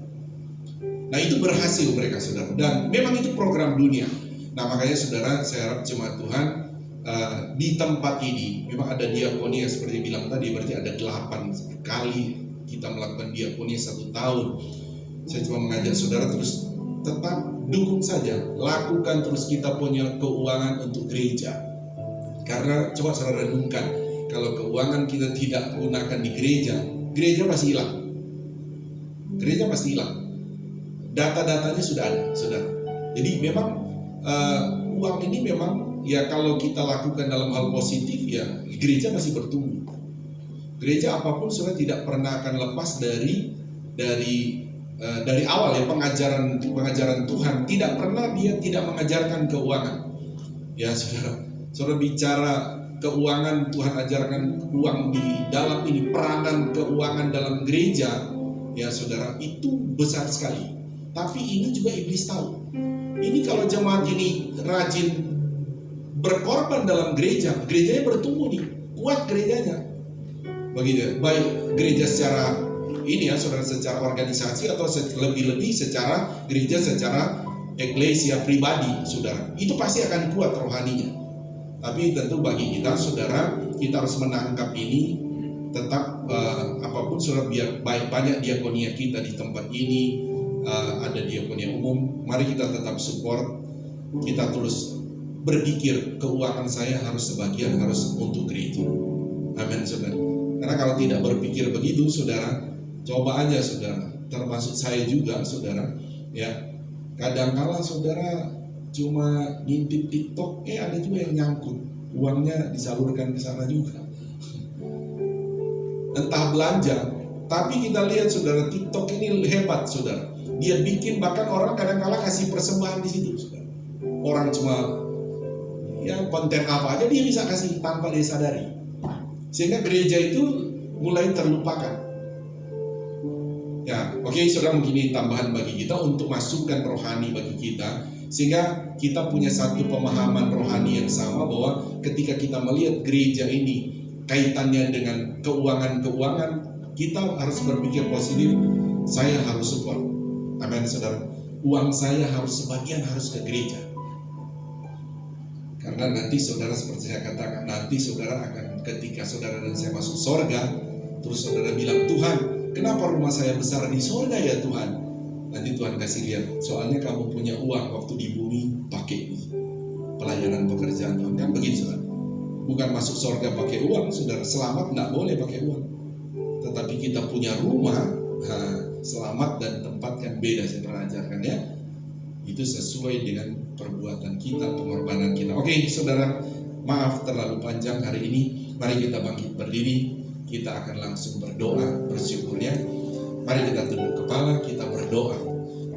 Nah, itu berhasil mereka, saudara. Dan memang itu program dunia. Nah, makanya saudara, saya harap jemaat Tuhan di tempat ini memang ada diakonia seperti bilang tadi, berarti ada 8 kali kita melakukan diakonia 1 tahun. Saya cuma mengajak saudara terus tetap dukung saja, lakukan terus kita punya keuangan untuk gereja. Karena coba saudara renungkan, kalau keuangan kita tidak gunakan di gereja pasti hilang. Gereja pasti hilang. Data-datanya sudah ada, saudara. Jadi memang uang ini memang ya, kalau kita lakukan dalam hal positif ya, gereja masih bertumbuh. Gereja apapun saudara tidak pernah akan lepas dari awal ya, pengajaran Tuhan. Tidak pernah dia tidak mengajarkan keuangan. Ya saudara bicara keuangan, Tuhan ajarkan uang di dalam ini, peranan keuangan dalam gereja ya saudara, itu besar sekali. Tapi ini juga iblis tahu. Ini kalau jemaat ini rajin berkorban dalam gerejanya bertumbuh nih, kuat gerejanya. Begitu, baik gereja secara ini ya saudara, secara organisasi atau lebih-lebih secara gereja, secara eklesia pribadi, saudara. Itu pasti akan kuat rohaninya. Tapi tentu bagi kita, saudara, kita harus menangkap ini. Tetap apapun saudara, biar banyak diakonia kita di tempat ini, ada diakonia umum, mari kita tetap support. Kita terus berpikir keuangan saya harus sebagian harus untuk gereja. Amin, saudara. Karena kalau tidak berpikir begitu, saudara, coba aja saudara, termasuk saya juga saudara, ya kadang-kala saudara cuma ngintip TikTok, ada juga yang nyangkut, uangnya disalurkan ke sana juga. Entah belanja, tapi kita lihat saudara, TikTok ini hebat saudara. Dia bikin bahkan orang kadang-kala kasih persembahan di situ, saudara. Orang cuma ya konten apa aja dia bisa kasih tanpa dia sadari. Sehingga gereja itu mulai terlupakan. Ya, oke, saudara, mungkin ini tambahan bagi kita untuk masukkan rohani bagi kita, sehingga kita punya satu pemahaman rohani yang sama bahwa ketika kita melihat gereja ini kaitannya dengan keuangan, kita harus berpikir positif. Saya harus support. Amin, saudara. Uang saya harus sebagian harus ke gereja. Karena nanti saudara, seperti saya katakan, nanti saudara akan, ketika saudara dan saya masuk sorga, terus saudara bilang, Tuhan, kenapa rumah saya besar di sorga ya Tuhan? Nanti Tuhan kasih lihat, soalnya kamu punya uang waktu di bumi, pakai pelayanan pekerjaan Tuhan. Kan begitu saudara. Bukan masuk sorga pakai uang, saudara. Selamat tidak boleh pakai uang. Tetapi kita punya rumah, selamat dan tempat yang beda, saya pernah ajarkan ya. Itu sesuai dengan perbuatan kita, pengorbanan kita. Oke, saudara, maaf terlalu panjang hari ini. Mari kita bangkit berdiri. Kita akan langsung berdoa, bersyukur ya. Mari kita tunduk kepala, kita berdoa.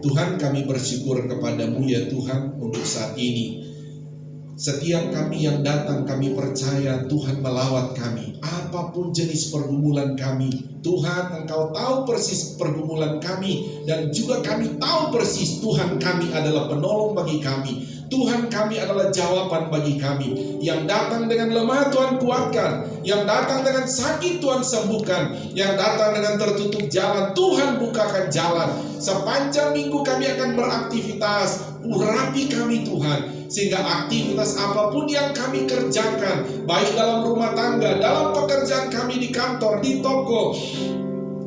Tuhan, kami bersyukur kepadamu ya Tuhan untuk saat ini. Setiap kami yang datang, kami percaya Tuhan melawat kami. Apapun jenis pergumulan kami, Tuhan, Engkau tahu persis pergumulan kami. Dan juga kami tahu persis Tuhan kami adalah penolong bagi kami. Tuhan kami adalah jawaban bagi kami. Yang datang dengan lemah Tuhan kuatkan, yang datang dengan sakit Tuhan sembuhkan, yang datang dengan tertutup jalan Tuhan bukakan jalan. Sepanjang minggu kami akan beraktivitas, urapi kami Tuhan, sehingga aktivitas apapun yang kami kerjakan, baik dalam rumah tangga, dalam pekerjaan kami di kantor, di toko,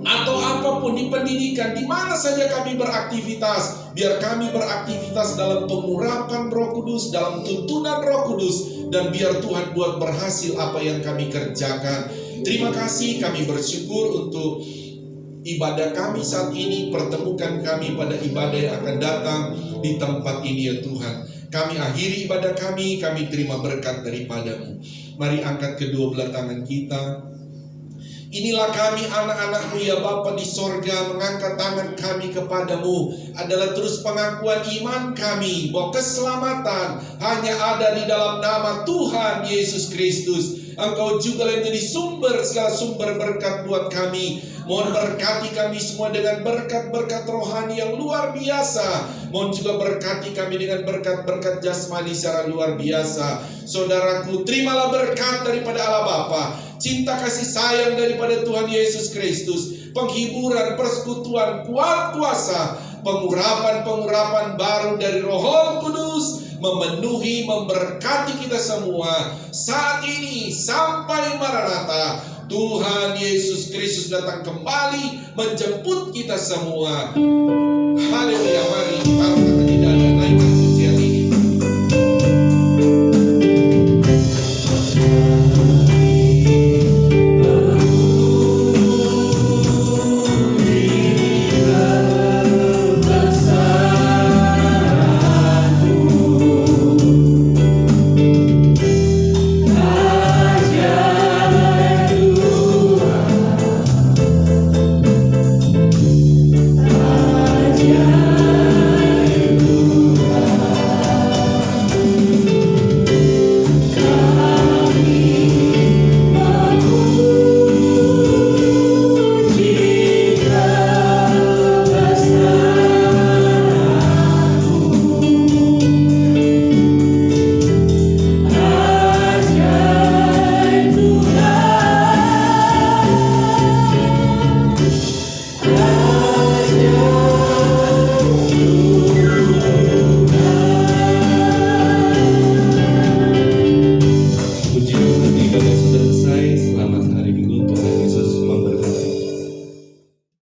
atau apapun di pendidikan, di mana saja kami beraktivitas, biar kami beraktivitas dalam pengurapan Roh Kudus, dalam tuntunan Roh Kudus, dan biar Tuhan buat berhasil apa yang kami kerjakan. Terima kasih, kami bersyukur untuk ibadah kami saat ini. Pertemukan kami pada ibadah yang akan datang di tempat ini ya Tuhan. Kami akhiri ibadah kami terima berkat daripada-Mu. Mari angkat kedua belah tangan kita. Inilah kami anak-anak-Mu ya Bapa di sorga, mengangkat tangan kami kepadamu adalah terus pengakuan iman kami bahwa keselamatan hanya ada di dalam nama Tuhan Yesus Kristus. Engkau juga yang jadi segala sumber berkat buat kami. Mohon berkati kami semua dengan berkat-berkat rohani yang luar biasa. Mohon juga berkati kami dengan berkat-berkat jasmani secara luar biasa. Saudaraku, terimalah berkat daripada Allah Bapa, cinta kasih sayang daripada Tuhan Yesus Kristus, penghiburan, persekutuan, kuat kuasa, pengurapan baru dari Roh Kudus memenuhi, memberkati kita semua saat ini sampai Maranatha. Tuhan Yesus Kristus datang kembali menjemput kita semua. Haleluya, mari taruh tangan di dalam.